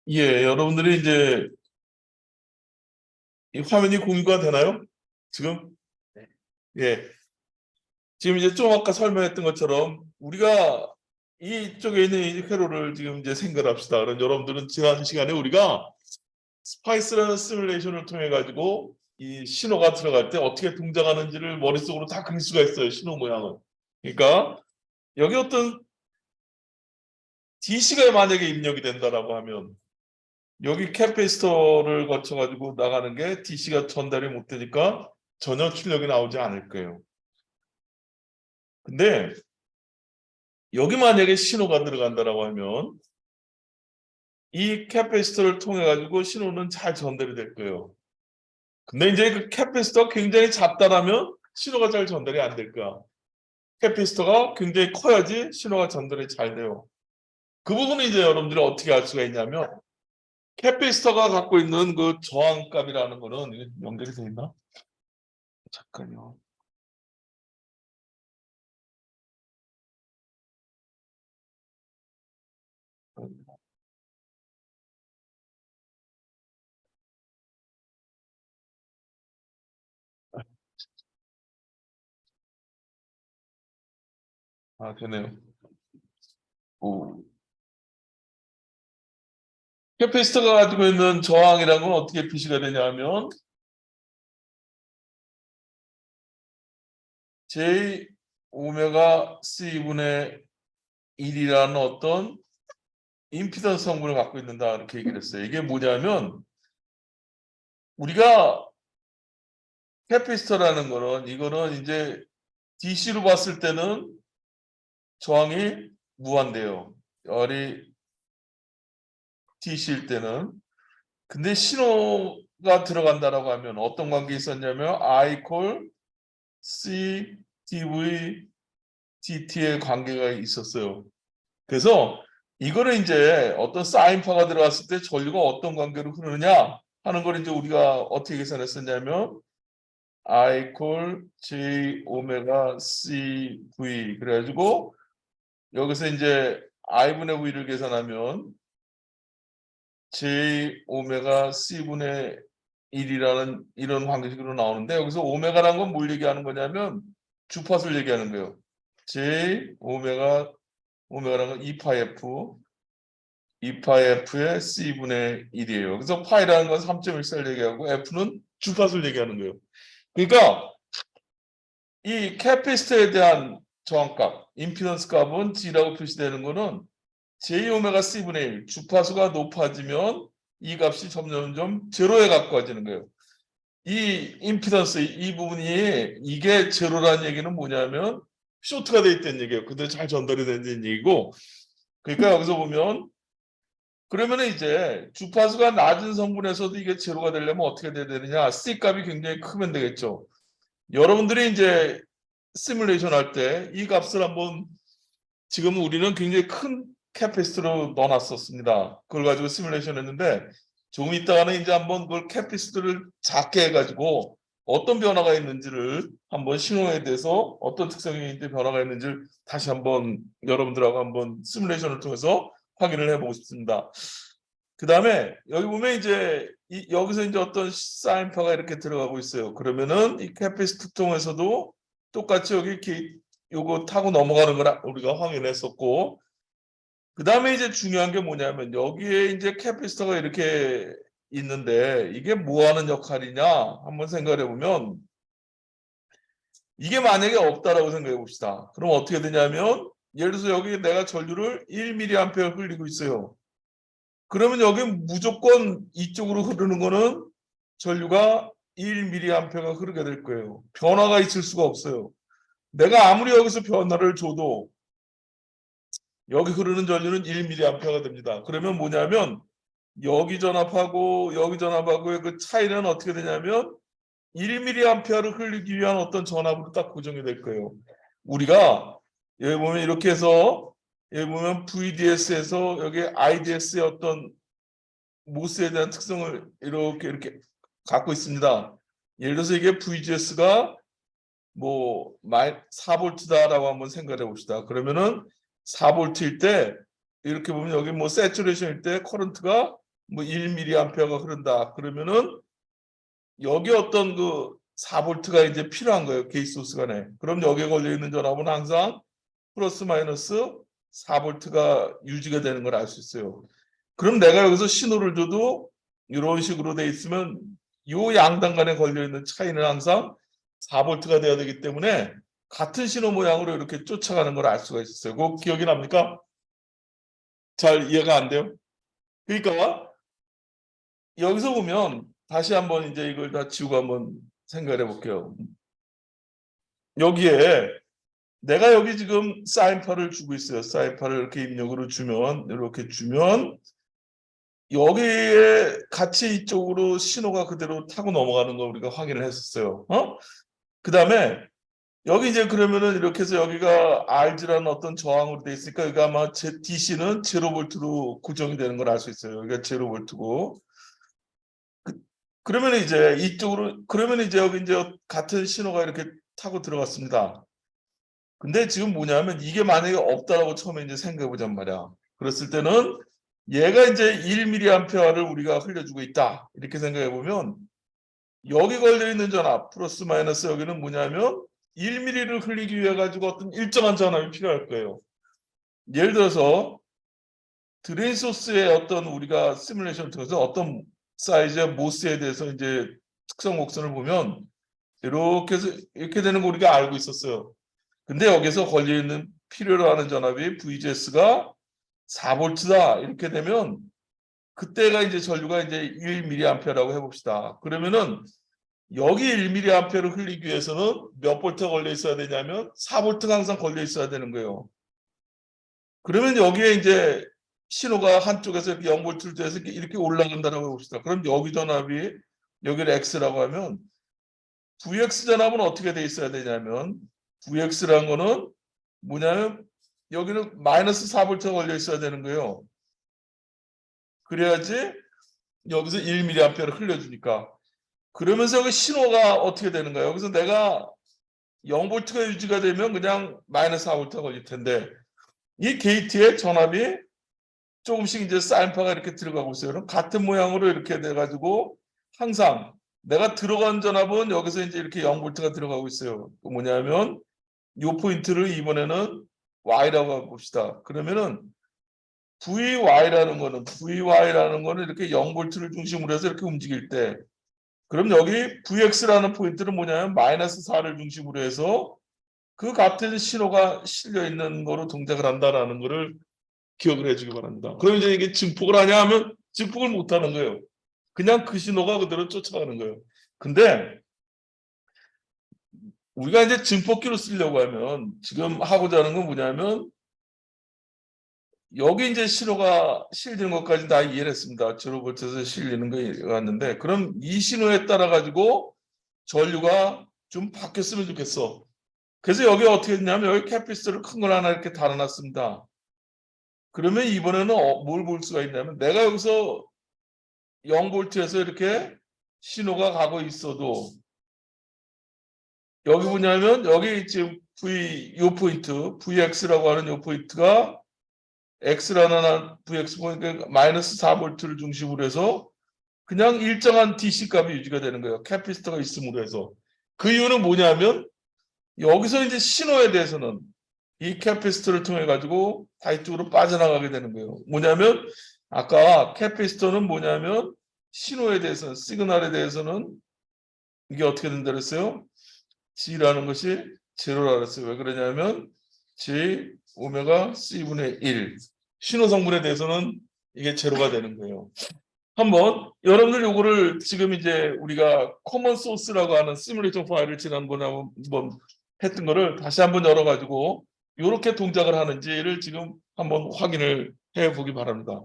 예, 여러분들이 이제 이 화면이 공유가 되나요? 지금? 네. 예. 지금 이제 좀 아까 설명했던 것처럼 우리가 이쪽에 있는 이 회로를 지금 이제 생각합시다. 그럼 여러분들은 지난 시간에 우리가 스파이스라는 시뮬레이션을 통해 가지고 이 신호가 들어갈 때 어떻게 동작하는지를 머릿속으로 다 그릴 수가 있어요. 신호 모양을. 그러니까 여기 어떤 DC가 만약에 입력이 된다라고 하면 여기 캐패시터를 거쳐 가지고 나가는 게 DC가 전달이 못 되니까 전혀 출력이 나오지 않을 거예요. 근데 여기 만약에 신호가 들어간다라고 하면 이 캐패시터를 통해 가지고 신호는 잘 전달이 될 거예요. 근데 이제 그 캐패시터가 굉장히 작다라면 신호가 잘 전달이 안 될 거야. 캐패시터가 굉장히 커야지 신호가 전달이 잘 돼요. 그 부분은 이제 여러분들이 어떻게 알 수가 있냐면 캐패시터가 갖고 있는 그 저항값이라는 거는 이게 연결이 돼 있나? 잠깐요. 아, 되네요. 오. 캐패시터가 가지고 있는 저항이라는 건 어떻게 표시가 되냐면 J 오메가 C분의 1이라는 어떤 임피던스 성분을 갖고 있는다 이렇게 얘기를 했어요. 이게 뭐냐면 우리가 캐피스터라는 거는 이거는 이제 DC로 봤을 때는 저항이 무한대요. 열이 DC일 때는. 근데 신호가 들어간다라고 하면 어떤 관계 있었냐면 I 콜 C dV dt의 관계가 있었어요. 그래서 이거를 이제 어떤 사인파가 들어갔을 때 전류가 어떤 관계로 흐르느냐 하는 걸 이제 우리가 어떻게 계산했었냐면 I 콜 J 오메가 C V 그래가지고 여기서 이제 I분의 V를 계산하면 J 오메가 C분의 1이라는 이런 관계식으로 나오는데 여기서 오메가라는 건 뭘 얘기하는 거냐면 주파수를 얘기하는 거예요. J 오메가라는 건 2파이 F 2파이 F의 C분의 1이에요. 그래서 파이라는 건 3.14를 얘기하고 F는 주파수를 얘기하는 거예요. 그러니까 이 캐피스트에 대한 저항값, 임피던스 값은 G라고 표시되는 거는 J 오메가 C분의 1, 주파수가 높아지면 이 값이 점점점 제로에 가까워지는 거예요. 이 임피던스, 이 부분이 이게 제로라는 얘기는 뭐냐면 쇼트가 돼 있다는 얘기예요. 근데 잘 전달이 된다는 얘기고 그러니까 여기서 보면 그러면 이제 주파수가 낮은 성분에서도 이게 제로가 되려면 어떻게 돼야 되느냐 C 값이 굉장히 크면 되겠죠. 여러분들이 이제 시뮬레이션 할 때 이 값을 한번 지금 우리는 굉장히 큰 캐피스트로 넣어놨었습니다. 그걸 가지고 시뮬레이션 했는데 조금 있다가는 이제 한번 그걸 캐피스트를 작게 해가지고 어떤 변화가 있는지를 한번 신호에 대해서 어떤 특성이 있는지 변화가 있는지를 다시 한번 여러분들하고 한번 시뮬레이션을 통해서 확인을 해보고 싶습니다. 그 다음에 여기 보면 이제 여기서 이제 어떤 사인파가 이렇게 들어가고 있어요. 그러면은 이 캐피스트 통해서도 똑같이 여기 이렇게 요거 타고 넘어가는 걸 우리가 확인했었고 그 다음에 이제 중요한 게 뭐냐면 여기에 이제 캐피스터가 이렇게 있는데 이게 뭐 하는 역할이냐 한번 생각해 보면 이게 만약에 없다라고 생각해 봅시다. 그럼 어떻게 되냐면 예를 들어서 여기 내가 전류를 1mA 흘리고 있어요. 그러면 여기 무조건 이쪽으로 흐르는 거는 전류가 1mA가 흐르게 될 거예요. 변화가 있을 수가 없어요. 내가 아무리 여기서 변화를 줘도 여기 흐르는 전류는 1mA가 됩니다. 그러면 뭐냐면 여기 전압하고 여기 전압하고의 그 차이는 어떻게 되냐면 1mA를 흘리기 위한 어떤 전압으로 딱 고정이 될 거예요. 우리가 여기 보면 이렇게 해서 여기 보면 VDS에서 여기 IDS의 어떤 모스에 대한 특성을 이렇게 갖고 있습니다. 예를 들어서 이게 VGS가 뭐 4V다라고 한번 생각해 봅시다. 그러면은 4V일 때 이렇게 보면 여기 뭐 세츄레이션일 때 커런트가 뭐 1mA가 흐른다. 그러면은 여기 어떤 그 4V가 이제 필요한 거예요. 게이트 소스 간에. 그럼 여기에 걸려 있는 전압은 항상 플러스 마이너스 4V가 유지가 되는 걸 알 수 있어요. 그럼 내가 여기서 신호를 줘도 이런 식으로 돼 있으면 이 양단 간에 걸려 있는 차이는 항상 4V가 돼야 되기 때문에 같은 신호 모양으로 이렇게 쫓아가는 걸 알 수가 있었어요. 그거 기억이 납니까? 잘 이해가 안 돼요? 그러니까 여기서 보면 다시 한번 이제 이걸 다 지우고 한번 생각해 볼게요. 여기에 내가 여기 지금 사인파를 주고 있어요. 사인파를 이렇게 입력으로 주면 이렇게 주면 여기에 같이 이쪽으로 신호가 그대로 타고 넘어가는 거 우리가 확인을 했었어요. 그다음에 여기 이제 그러면은 이렇게 해서 여기가 RG라는 어떤 저항으로 돼 있으니까 여기가 아마 DC는 0V로 고정이 되는 걸 알 수 있어요. 여기가 0V고. 그러면 이제 이쪽으로 그러면 이제 여기 이제 같은 신호가 이렇게 타고 들어갔습니다. 근데 지금 뭐냐면 이게 만약에 없다라고 처음에 이제 생각해 보잔 말이야. 그랬을 때는 얘가 이제 1mA를 우리가 흘려주고 있다. 이렇게 생각해 보면 여기 걸려 있는 전압 플러스 마이너스 여기는 뭐냐면 1mA를 흘리기 위해 가지고 어떤 일정한 전압이 필요할 거예요. 예를 들어서 드레인 소스의 어떤 우리가 시뮬레이션을 통해서 어떤 사이즈의 모스에 대해서 이제 특성 곡선을 보면 이렇게 해서 이렇게 되는 거 우리가 알고 있었어요. 근데 여기서 걸려 있는 필요로 하는 전압이 VGS가 4V다 이렇게 되면 그때가 이제 전류가 이제 1mA라고 해봅시다. 그러면은 여기 1mA를 흘리기 위해서는 몇 볼트가 걸려 있어야 되냐면 4V가 항상 걸려 있어야 되는 거예요. 그러면 여기에 이제 신호가 한쪽에서 이렇게 0V를 돼서 이렇게 올라간다라고 해봅시다. 그럼 여기 전압이 여기를 X라고 하면 VX 전압은 어떻게 돼 있어야 되냐면 VX라는 거는 뭐냐면 여기는 마이너스 4V가 걸려 있어야 되는 거예요. 그래야지 여기서 1mA를 흘려주니까. 그러면서 여기 신호가 어떻게 되는가요? 여기서 내가 0V가 유지가 되면 그냥 마이너스 4V가 걸릴 텐데 이 게이트의 전압이 조금씩 이제 사인파가 이렇게 들어가고 있어요. 그럼 같은 모양으로 이렇게 돼가지고 항상 내가 들어간 전압은 여기서 이제 이렇게 0V가 들어가고 있어요. 뭐냐면 이 포인트를 이번에는 Y라고 봅시다. 그러면은 VY라는 거는 이렇게 0V를 중심으로 해서 이렇게 움직일 때 그럼 여기 VX라는 포인트는 뭐냐면 마이너스 4를 중심으로 해서 그 같은 신호가 실려 있는 거로 동작을 한다라는 거를 기억을 해주기 바랍니다. 그럼 이제 이게 증폭을 하냐 하면 증폭을 못 하는 거예요. 그냥 그 신호가 그대로 쫓아가는 거예요. 근데 우리가 이제 증폭기로 쓰려고 하면 지금 하고자 하는 건 뭐냐면 여기 이제 신호가 실리는 것까지 다 이해를 했습니다. 제로볼트에서 실리는 거 왔는데 그럼 이 신호에 따라 가지고 전류가 좀 바뀌었으면 좋겠어. 그래서 여기 어떻게 했냐면 여기 캐피시터를 큰 걸 하나 이렇게 달아놨습니다. 그러면 이번에는 뭘 볼 수가 있냐면 내가 여기서 0V에서 이렇게 신호가 가고 있어도 여기 뭐냐면 여기 지금 요 포인트 VX라고 하는 요 포인트가 X라는 VX 포인트 마이너스 4V를 중심으로 해서 그냥 일정한 DC 값이 유지가 되는 거예요. 캐피시터가 있음으로 해서. 그 이유는 뭐냐면 여기서 이제 신호에 대해서는 이 캐피시터를 통해 가지고 다이쪽으로 빠져나가게 되는 거예요. 뭐냐면 아까 캐피시터는 뭐냐면 신호에 대해서는 시그널에 대해서는 이게 어떻게 된다 그랬어요? G라는 것이 제로라 그랬어요. 왜 그러냐면 J 오메가 C분의 1 신호 성분에 대해서는 이게 제로가 되는 거예요. 한번 여러분들 요거를 지금 이제 우리가 커먼 소스라고 하는 시뮬레이션 파일을 지난번에 한번 했던 거를 다시 한번 열어가지고 이렇게 동작을 하는지를 지금 한번 확인을 해 보기 바랍니다.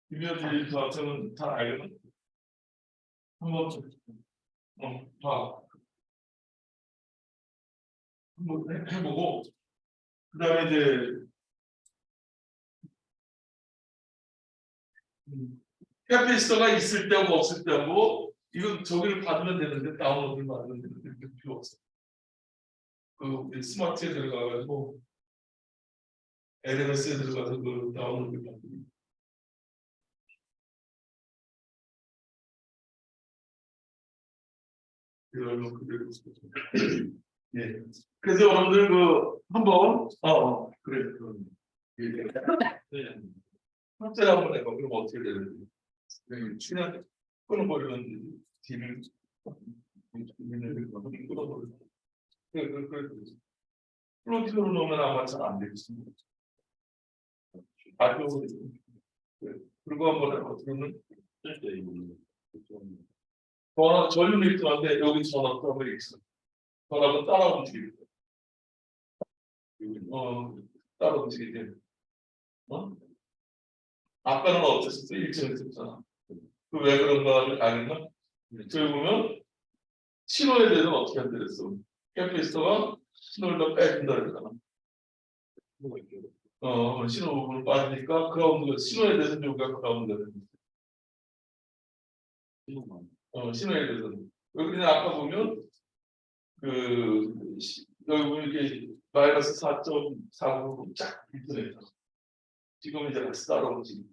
비교질 저학생은 다 알겠나? 한번 봐. 한번 해보고 그다음에 이제 캐피스터가 있을 때하고 없을 때하고 이건 저기를 받으면 되는데 다운로드를 받으면 되는데 이렇게 필요 없어. 그 스마트에 들어가가지고 LMS에 들어가서 그 다운로드를 받으면. 이걸로 그대로 예. 그래서 여러분들 그 한번 그래 네. 합체를 한번 해봐. 그럼 어떻게 되는지. 그냥 끊어버리는 뒤를 끊어버리는. 그래. 플로팅으로 넣으면 아마 잘 안 되겠습니다. 그리고 한번 해봐. 그러면 전류 리프트한테 여기 전압도 한번 있어. 전압은 따라 움직이게 돼. 따라 움직이게 돼. 아까는 어땠었어? 일정했었잖아. 그 왜 그런가 알겠나? 저기 보면 신호에 대해서는 어떻게 한다 그랬어? 캐피스터가 신호를 더 빼준다 그랬잖아. 신호 부분을 빠지니까 그라운드가 신호에 대해서는 여기가 그라운드가 됩니다. 신호에 대해서는. 왜 그러냐 아까 보면 그 여기 보면 이렇게 마이너스 4.49로 쫙 인터넷. 지금 이제 같이 따라오지.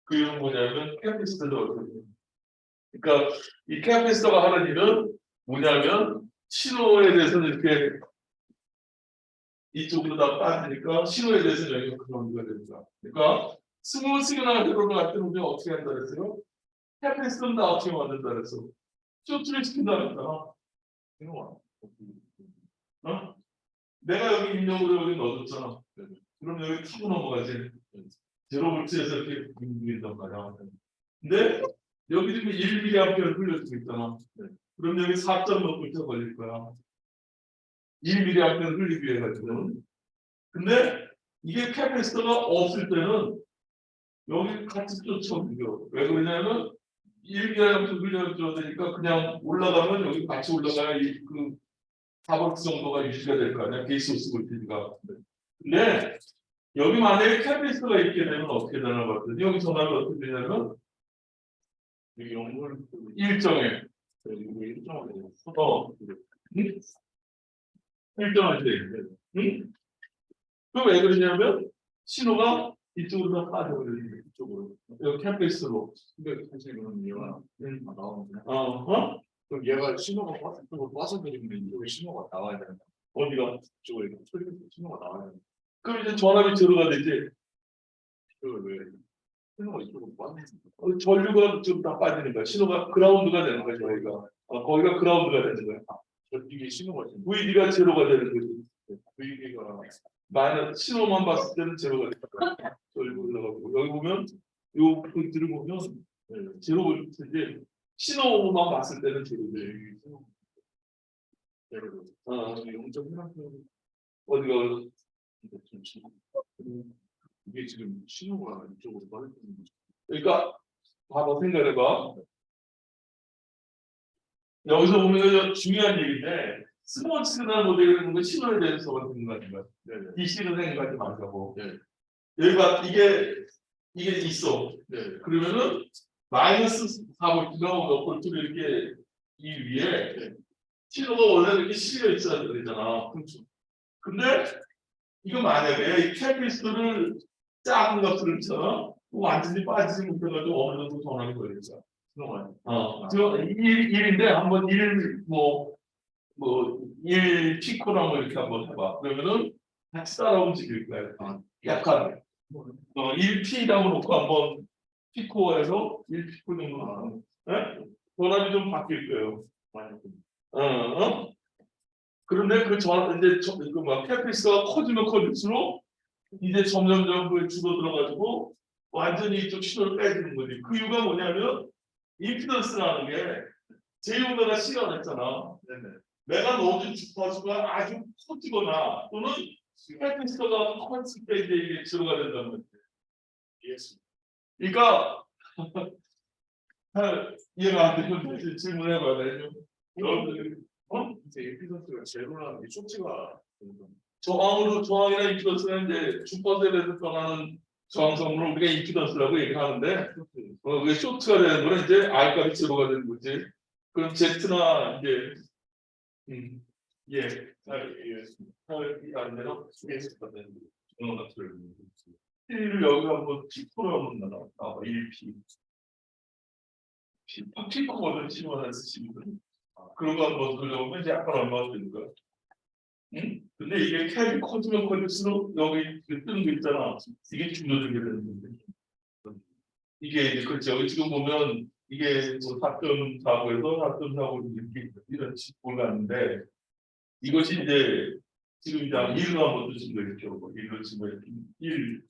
그 이유는 뭐냐면 캐피스터도 어떻게 돼요? 그러니까 이 캐피스터가 하는 일은 뭐냐면 신호에 대해서는 이렇게 이쪽으로 다 빠지니까 신호에 대해서는 여기가 그라운드가 됩니다. 그러니까 스몰 시그널 흐름을 할 때는 우리가 어떻게 한다 그랬어요? 캐피스터는 다 어떻게 만든다 그랬어? 쇼트를 시킨다 그랬잖아. 내가 여기 입력으로 여기 넣어줬잖아. 그럼 여기 타고 넘어가지. 제로 볼트에서 이렇게 움직인단 말이야. 근데 여기 지금 1mA를 흘릴 수 있잖아. 그럼 여기 4.5V 걸릴 거야. 1mA를 흘리기 위해 가지고. 근데 이게 캐피스터가 없을 때는 여기 같이 쫓아오죠. 왜 그러냐면 1mA를 흘려줘야 되니까 그냥 올라가면 여기 같이 올라가야 그 4V 정도가 유지가 될 거 아니야. 베이스 볼티지가. 근데 여기 만약에 캐피스터가 있게 되면 어떻게 되나 봤더니 여기 전압이 어떻게 되냐면 일정해. 일정할 때. 응? 그럼 왜 그러냐면 신호가 이쪽으로 다 빠져버리는 이쪽으로. 여기 캠페이스로. 근데 사실 그런 얘가 나오는데. 그럼 얘가 신호가 이쪽으로 빠져버리면 이쪽에 신호가 나와야 된다. 어디가? 이쪽으로 신호가 나와야 된다. 그럼 이제 전압이 제로가 되지. 그걸 왜? 신호가 이쪽으로 빠지는 전류가 좀 다 빠지는 거야. 신호가 그라운드가 되는 거야, 저희가. 거기가 그라운드가 되는 거야. 이게 신호가 VD가 제로가 되는 거지. VD가 마이너스 신호만 봤을 때는 제로가 되는 거야. 전류 올라가고 여기 보면 요 포인트를 보면 제로 볼트인데 신호만 봤을 때는 제로돼. 제로. 0.1A 어디가 이게 지금 신호가 이쪽으로 빠지는 거죠. 그러니까 한번 생각해봐. 여기서 보면 중요한 얘기인데 스몰 시그널 모델이라는 건 신호에 대해서 생각하는 거야. DC로 생각하지 말자고. 여기가 이게 있어. 그러면은 마이너스 4볼트가 몇 볼트를 이렇게 이 위에 신호가 원래 이렇게 실려 있어야 되잖아. 그렇죠. 근데 이거 만약에 이 캐피스토를 작은 것들을 쳐 완전히 빠지지 못해가지고 어느 정도 전환이 걸리죠. 저 1인데 한번 1 피코랑 뭐 이렇게 한번 해봐. 그러면은 같이 따라 움직일 거야. 약간 1P라고 놓고 한번 피코에서 1피코 정도 전압이 좀 바뀔 거예요. 그런데 그 전압 이제 캐피스가 커지면 커질수록 이제 점점점 그 줄어들어가지고 완전히 이쪽 신호를 빼주는 거지. 그 이유가 뭐냐면 임피던스라는 게 제오메가 C가 됐잖아. 내가 넣어준 주파수가 아주 커지거나 또는 캐피스가 커질 때 이제 이게 제로가 된다는 거지. 그러니까 이해가 안 되면 다시 질문해봐야 되죠. 여러분들 이제 에피소드가 제로라는 게 쇼츠가 저항이나 임피던스는 이제 주파수에 대해서 변하는 저항성분을 우리가 임피던스라고 얘기를 하는데 그게 쇼트가 되는 거는 이제 R값이 제로가 되는 거지. 그럼 Z나 이제 예, 이게 안 되나? 수계했을 때 그런 것들. P를 여기 한번 P4로 한번 나와. 1P. P4거든 P1을 쓰시면 그런 거 한번 들려보면 이제 약간 얼마가 되는 거야. 응? 근데 이게 캡이 커지면 커질수록 여기 뜨는 게 있잖아. 이게 줄어들게 되는 건데. 이게 이제 그렇죠. 여기 지금 보면 이게 뭐 4.49에서 4.49 이런 식으로 올랐는데 이것이 이제 지금 이제 1로 한번 드신 거 있죠. 1로 치면 1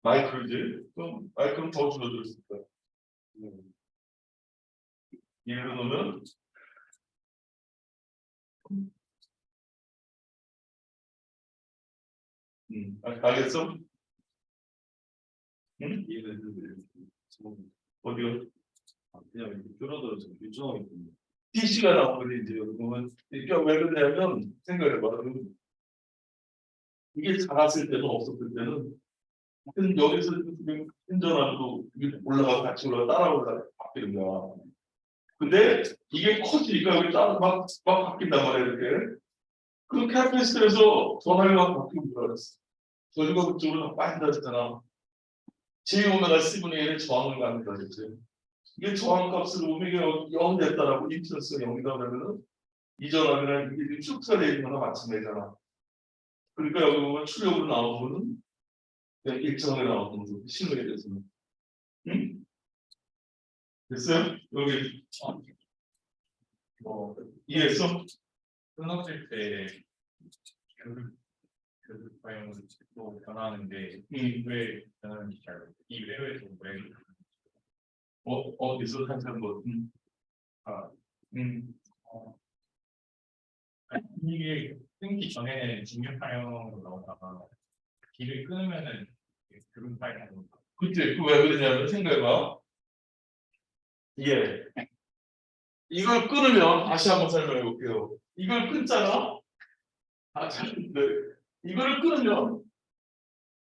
마이크로지. 그럼 마이크로는 더 줄어들었을 거야. 1로 넣으면 알겠어? 응? 어디요? 그냥 이렇게 줄어들어서 유정이 PC가 나오거든요. 이제 보면 이게 왜 그러냐면 생각해봐. 이게 작았을 때는 없었을 때는 여기서 지금 현전하고 올라가고 같이 올라가 따라 올라가 바뀌는 거야. 근데 이게 커지니까 여기 막 바뀐단 말이야 이렇게. 그 캐피스트에서 전화가 바뀌는 줄 알았어. 저희가 그쪽으로 빠진다 했잖아. J-오메가 C분의 1의 저항을 갖는다 했지. 이게 저항값을 보면 이게 0 됐다라고 임피던스가 0이다 그러면은 이 전압이랑 이게 슈트가 되는 거나 마찬가지잖아. 그러니까 여기 보면 출력으로 나오는 거는 그냥 일정하게 나오는 거죠. 신호에 대해서는. 응? 됐어요? 여기 이해했어? 끊어질 때 교육 방향으로 또 변하는데 왜 변하는지 잘 이 외에서 왜 어디서 한참 뭐 아, 이게 끊기 전에는 중력 방향으로 나오다가 길을 끊으면은 교육 방향으로 그치? 왜 그러냐면 생각해봐. 예. 이걸 끊으면 다시 한번 설명해 볼게요. 이걸 끊잖아. 근데 이거를 끊으면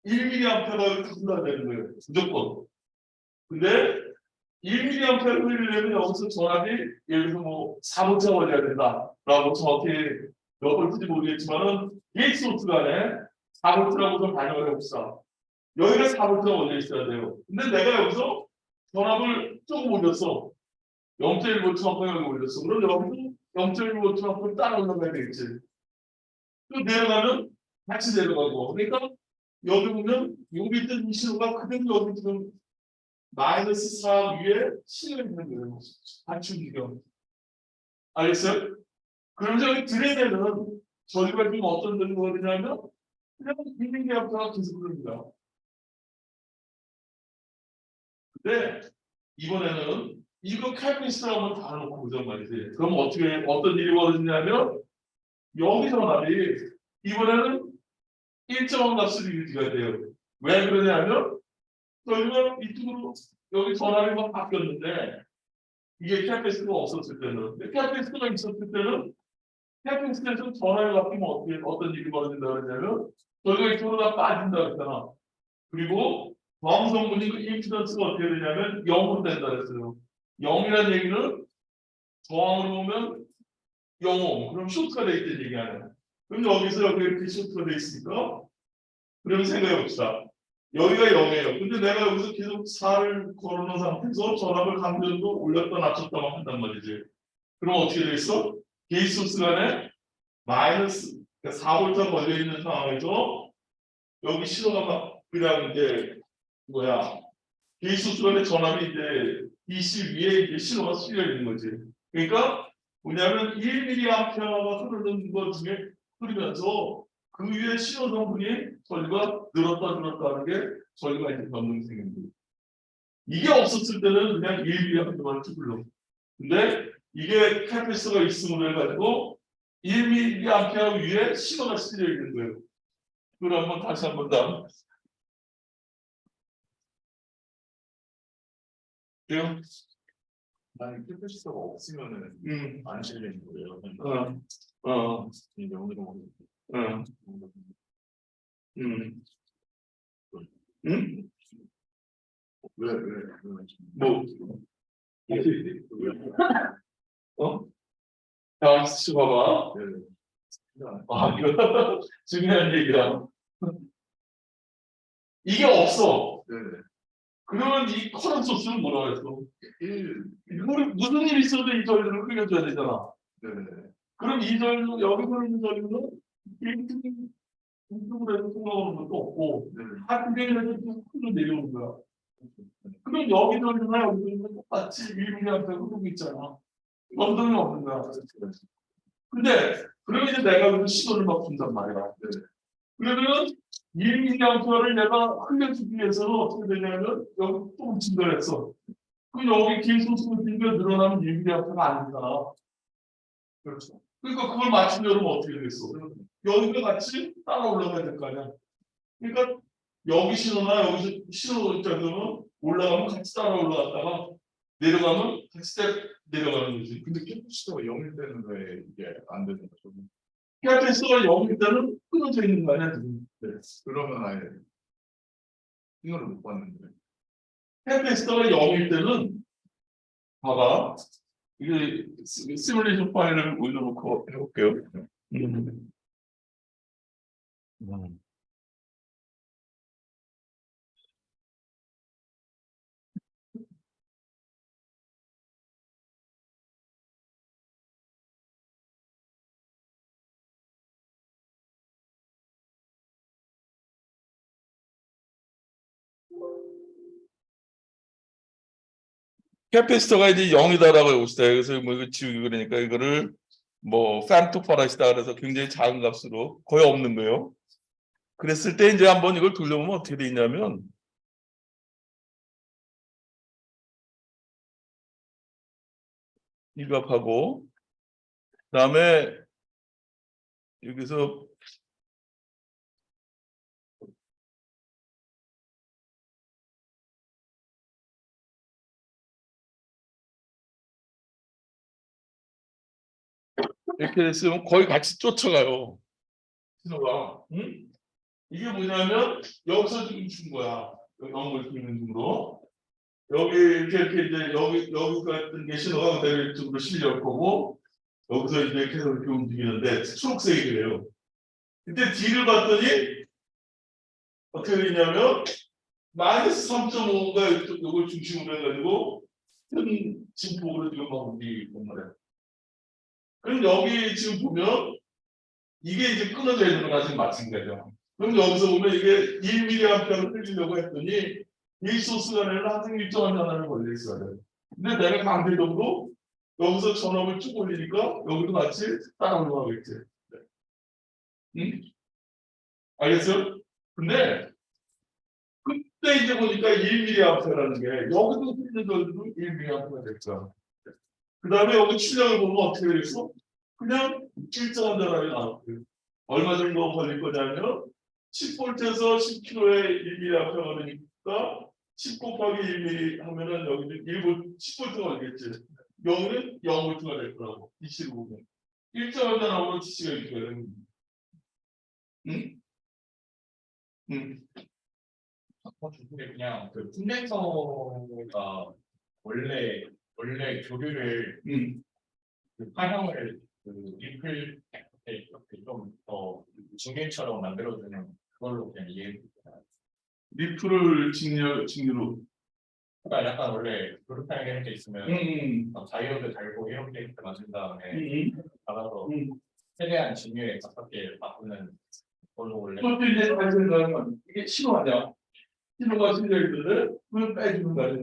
1mA가 흘러야 되는 거예요. 무조건. 근데 1mA를 흘리려면 여기서 전압이 예를 들어서 뭐 4볼트가 걸려야 된다라고 정확히 몇 볼트인지 모르겠지만은 게이트 소스 간에 4볼트라고 좀 반영을 해봅시다. 여기가 4볼트가 걸려 있어야 돼요. 근데 내가 여기서 전압을 조금 올렸어. 0.1볼트만큼 여기 올렸어. 그럼 여기서 0.1볼트만큼 따라 올라가야 되겠지. 또 내려가면 같이 내려가고. 그러니까 여기 보면 여기 있던 이 신호가 그대로 여기 지금 마이너스 4 위에 신호가 있는 거예요. 단축이경. 알겠어요? 그럼 저기 드레인에는 저희가 지금 어떤 데로 거냐면 그냥 빙빙 앞으로 계속 그럽니다. 근데 이번에는 이거 칼빈스를 한번 다 놓고 보자는 말이지. 그럼 어떤 일이 벌어지냐면 여기 전압이 이번에는 일정한 값으로 유지가 돼요. 왜 그러냐면 저희가 이쪽으로 여기 전압이 막 바뀌었는데 이게 캐피스가 없었을 때는 캐피스가 있었을 때는 캐피스에서 전압이 바뀌면 어떤 일이 벌어진다 그러냐면 저희가 이쪽으로 다 빠진다 그랬잖아. 그리고 저항성분이 그 임피던스가 어떻게 되냐면 0으로 된다 그랬어요. 0이라는 얘기는 저항으로 보면 0옴. 그럼 쇼트가 돼 있다는 얘기 아니야. 그럼 여기서 여기 이렇게 쇼트가 돼 있으니까 그러면 생각해 봅시다. 여기가 0이에요. 근데 내가 여기서 계속 4를 걸어놓은 상태에서 전압을 강변도 올렸다 낮췄다만 한단 말이지. 그럼 어떻게 돼 있어? 게이트 소스 간에 마이너스 4볼트가 걸려 있는 상황에서 여기 신호가 막 그냥 이제 게이트 소스 간에 전압이 이제 DC 위에 이제 신호가 실려 있는 거지. 그러니까 뭐냐면 1mA가 흐르는 것 중에 흐르면서 그 위에 신호 성분이 저희가 늘었다 하는 게 저희가 이제 변동성인 거예요. 이게 없었을 때는 그냥 1mA만 흘러. 근데 이게 캐피스가 있음으로 해가지고 1mA 위에 신호가 실려 있는 거예요. 그걸 한번 다시 한번 더. 돼요? 만약 캐패시터가 없으면은 안 실리는 거예요. 이제 오늘은 뭐, 자, 봐봐. 이거 중요한 얘기야. 이게 없어. 그러면 이 커런 소스는 뭐라고 했어? 무슨 일 있어도 이 전류를 흘려줘야 되잖아. 그럼 이 전류, 여기 흐르는 전류는 이쪽으로 해서 통과하는 것도 없고, 한쪽에서 쭉 흘러 내려오는 거야. 그럼 여기 전류나 여기 전류는 똑같이 1mA가 흐르고 있잖아. 언덕이 없는 거야. 근데, 그러면 이제 내가 그 시도를 막 준단 말이야. 그러면 1mA를 내가 흘려주기 위해서는 어떻게 되냐면, 여기 또 증가했어. 그럼 여기 긴 소수로 빈게 늘어나면 1mA가 안 되잖아. 그렇죠. 그러니까 그걸 맞추려면 어떻게 되겠어? 여기가 같이 따라 올라가야 될 거 아니야. 그러니까 여기 신호나 여기서 신호 있다면 올라가면 같이 따라 올라갔다가 내려가면 같이 내려가는 거지. 근데 캐패시터가 0일 때는 왜 이게 안 되는 거죠? 캐패시터가 0일 때는 끊어져 있는 거 아니야 지금. 그러면 아예 이거를 못 봤는데. 캐패시터가 0일 때는 봐봐. 이게 시뮬레이션 파일을 올려놓고 해볼게요. 캐패시터가 이제 0이다라고 해봅시다. 그래서 뭐 이거 지우기 그러니까 이거를 뭐 fem토파라시다 그래서 굉장히 작은 값으로 거의 없는 거예요. 그랬을 때 이제 한번 이걸 돌려보면 어떻게 돼 있냐면 이 값하고 그다음에 여기서 이렇게 됐으면 거의 같이 쫓아가요. 신호가. 응? 이게 뭐냐면 여기서 지금 준 거야. 영을 주는 중으로. 여기 이렇게 이제 여기 같은 게 신호가 그대로 이쪽으로 실려올 거고 여기서 이제 계속 이렇게 움직이는데 초록색이 그래요. 근데 뒤를 봤더니 어떻게 되냐면 마이너스 3.5가 이쪽 이걸 중심으로 해가지고 큰 진폭으로 지금 막 움직이고 말이야. 그럼 여기 지금 보면 이게 이제 끊어져 있는 거랑 지금 마찬가지죠. 그럼 여기서 보면 이게 1mA를 흘리려고 했더니 이 소스 간에는 항상 일정한 전압이 걸려 있어요. 근데 내가 강제적으로 여기서 전압을 쭉 올리니까 여기도 같이 따라 올라가겠지. 응? 알겠어요? 근데 그때 이제 보니까 1mA라는 게 여기도 흐르는 전류도 1mA가 됐죠. 그 다음에 여기 출력을 보면 어떻게 되겠어? 그냥 일정한 전압이 나왔고요. 얼마 정도 걸릴 거냐면 10V에서 10kg에 1mA가 걸리니까 10 곱하기 1mm 하면은 여기는 1V, 10V가 걸리겠지. 여기는 0V가 될 거라고. DC를 보면. 일정한 전압으로 DC가 이렇게 되는 거야. 응? 응. 근데 그냥 그 콘덴서가 원래 교류를 그 파형을 그 리플 이렇게 좀 더 중계처럼 만들어주는 그걸로 그냥 이해했어요. 리프를 직류로. 그러니까 약간 원래 그룹파형 이렇게 있으면 막 다이어드 달고 이렇게 만든 다음에 받아서 최대한 진유에 가깝게 바꾸는 걸로 원래. 그것도 이제 잘 생각하는 건 이게 신호 아니야? 신호가 실려 있는데 그걸 빼주는 거야.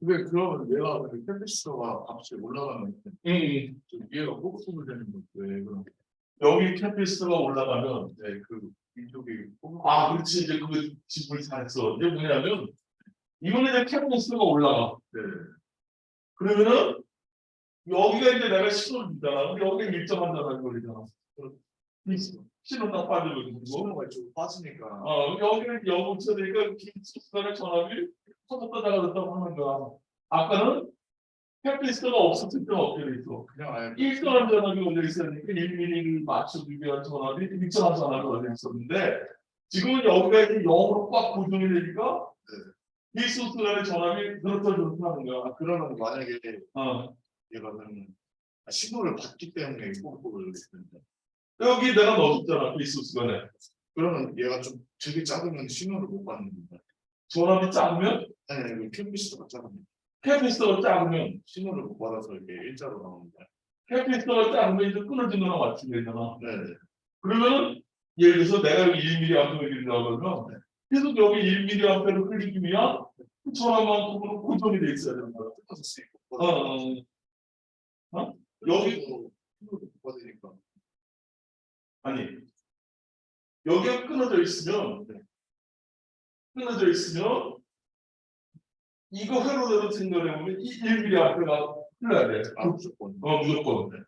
왜 그러면 내가 그 캐패시터가 값이 올라가면 좀 위에가 호흡을 되는 건데 그럼 여기 캐피스가 올라가면 그 이쪽이 그렇지 이제 그 집을 잘했어. 이게 뭐냐면 이번에 이제 캐피스가 올라가. 그러면은 여기가 이제 내가 신호를 주잖아. 근데 여기가 일정한 전압이 걸리잖아. 신호 딱 빠져버리고 신호가 좀 빠지니까 여기는 0.5초 되니까 긴 시간의 전압이 터졌다 나갔다고 하는 거야. 아까는 캐피스터가 없었을 때는 어떻게 돼 있어? 그냥 아예 일정한 전압이 올려 있었으니까 1mm를 맞추기 위한 전압이 일정한 전압이 올려 있었는데 지금은 여기가 이제 0으로 꽉 고정이 되니까 필수 간의 전압이 늘었다 줄었다 하는 거야. 아, 그러면 만약에 어. 이거는 신호를 받기 때문에 뽀뽀를 했는데 여기 내가 넣었잖아 필수 간에. 그러면 얘가 좀 되게 작으면 신호를 못 받는 건가? 전압이 작으면 아니 캡미스터가 작으면 캐피스터가 작으면 신호를 못 받아서 이렇게 일자로 나오는 거야. 캐피스터가 작으면 이제 끊어진 거랑 맞추면 되잖아. 네. 그러면 예를 들어서 내가 여기 1mA 흘린다고 그러면 계속 여기 1mA를 흘리기 위한 그 전압만큼으로 고정이 돼 있어야 되는 거야. 받을 수 있고. 여기 신호를 못 받으니까. 아니 여기가 끊어져 있으면 이거 회로대로 생각해 보면 이 1mA가 흘러야 돼. 아 무조건. 무조건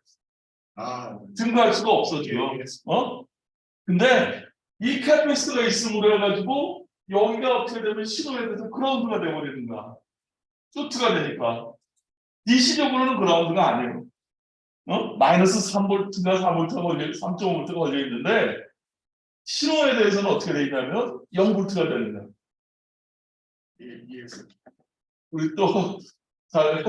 아 증가할 수가 없어 지금. 근데 이 캐피스트가 있음으로 해가지고 여기가 어떻게 되면 신호에 대해서 그라운드가 돼버리는 거야. 쇼트가 되니까. DC적으로는 그라운드가 아니에요. 마이너스 3V인가 4V가 걸려, 3.5V가 걸려 있는데 신호에 대해서는 어떻게 돼 있냐면 0V가 되는 거야. 우리 또 잘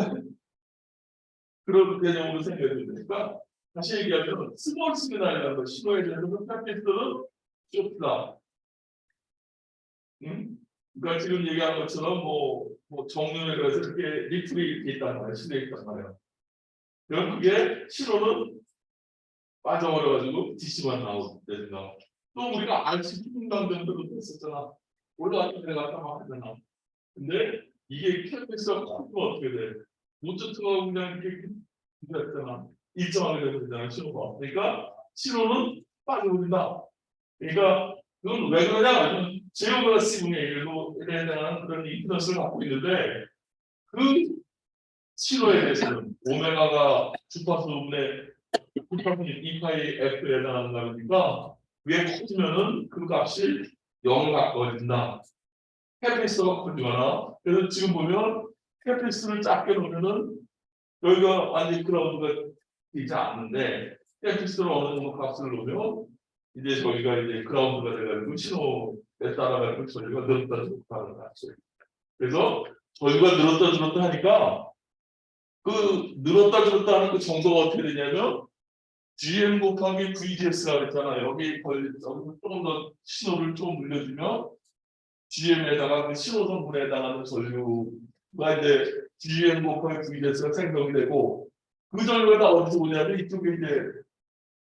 그런 개념으로 생각해 보니까 다시 얘기하면 스몰 시그널이라는 거 신호에 대해서는 캐피스트는 쇼트다. 그러니까 지금 얘기한 것처럼 뭐 정륜에 대해서 이렇게 리플이 이렇게 있단 말이야. 신호에 있단 말이야. 그럼 그게 신호는 빠져버려가지고 DC만 나오거든요. 또 우리가 RC 충당전도도 했었잖아. 올라갔다 내려갔다 막 하잖아. 근데 이게 캡엑스가 커지면 어떻게 돼? 모터트가 그냥 이렇게 했잖아. 일정하게 되잖아 신호가. 그러니까 신호는 빠져버린다. 그러니까 그건 왜 그러냐? 제어가 C분의 1로 해당하는 그런 임피던스를 갖고 있는데 그 신호에 대해서는 오메가가 주파수분의 2파이 F에 해당하는 거니까 위에 커지면은 그 값이 0을 가까워진다. 캐피스가 커지거나 그래서 지금 보면 캐피스를 작게 놓으면은 여기가 완전히 그라운드가 되지 않는데 캐피스를 어느 정도 값을 놓으면 이제 저희가 이제 그라운드가 돼가지고 신호에 따라가지고 저희가 늘었다 줄었다 하는 거죠. 그래서 저희가 늘었다 줄었다 하니까 그 늘었다 줄었다 하는 그 정도가 어떻게 되냐면 GM 곱하기 VGS가 그랬잖아요. 여기 조금 더 신호를 좀 늘려주면 GM에다가 그 신호 성분에 해당하는 전류가 이제 GM 곱하기 VGS가 생성이 되고 그 전류가 다 어디서 오냐면 이쪽에 이제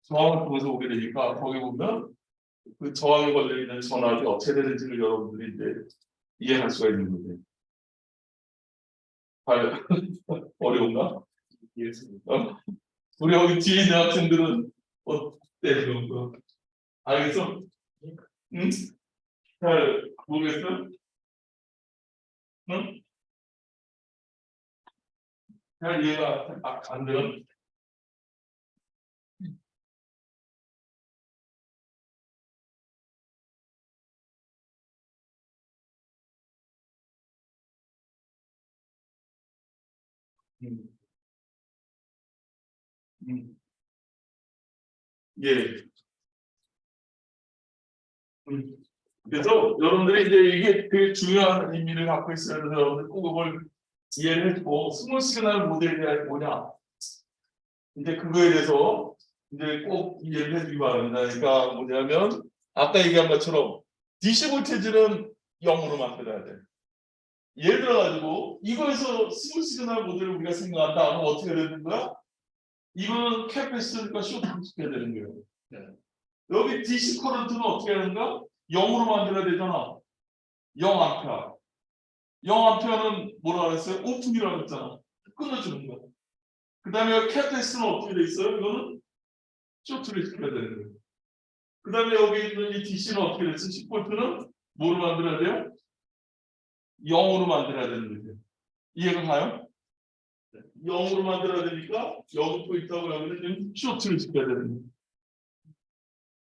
저항을 통해서 오게 되니까 거기 보면 그 저항에 걸려 있는 전압이 어떻게 되는지를 여러분들이 이제 이해할 수가 있는 거죠. 어려운가? 이해했습니다. 우리 여기 뒤에 있는 학생들은 어때 지금? 알겠어? 응? 잘 모르겠어? 응? 잘 이해가 안 돼요? 음. 예. 음. 그래서 여러분들이 이제 이게 되게 중요한 의미를 갖고 있어요. 그래서 여러분들 꼭 그걸 이해를 했고 스몰 시그널 모델이 뭐냐? 이제 그거에 대해서 이제 꼭 이해를 해주기 바랍니다. 그러니까 뭐냐면 아까 얘기한 것처럼 DC 볼테이지는 0으로 만들어야 돼. 예를 들어가지고 이거에서 스몰 시그널 모델을 우리가 생각한다 하면 어떻게 되는 거야? 이거는 캐패시터니까 쇼트를 시켜야 되는 거예요. 네. 여기 DC 커런트는 어떻게 하는가? 0으로 만들어야 되잖아. 0 암페어. 0 암페어는 뭐라 그랬어요? 오픈이라고 했잖아. 끊어주는 거야. 그 다음에 캐패시터는 어떻게 돼 있어요? 이거는 쇼트를 시켜야 되는 거예요. 그 다음에 여기 있는 이 DC는 어떻게 됐어? 10V는 뭐로 만들어야 돼요? 0으로 만들어야 되는 거죠. 이해가 가요? 0으로 만들어야 되니까 여기 또 있다고 여기는 좀 쇼트를 시켜야 되는 거예요.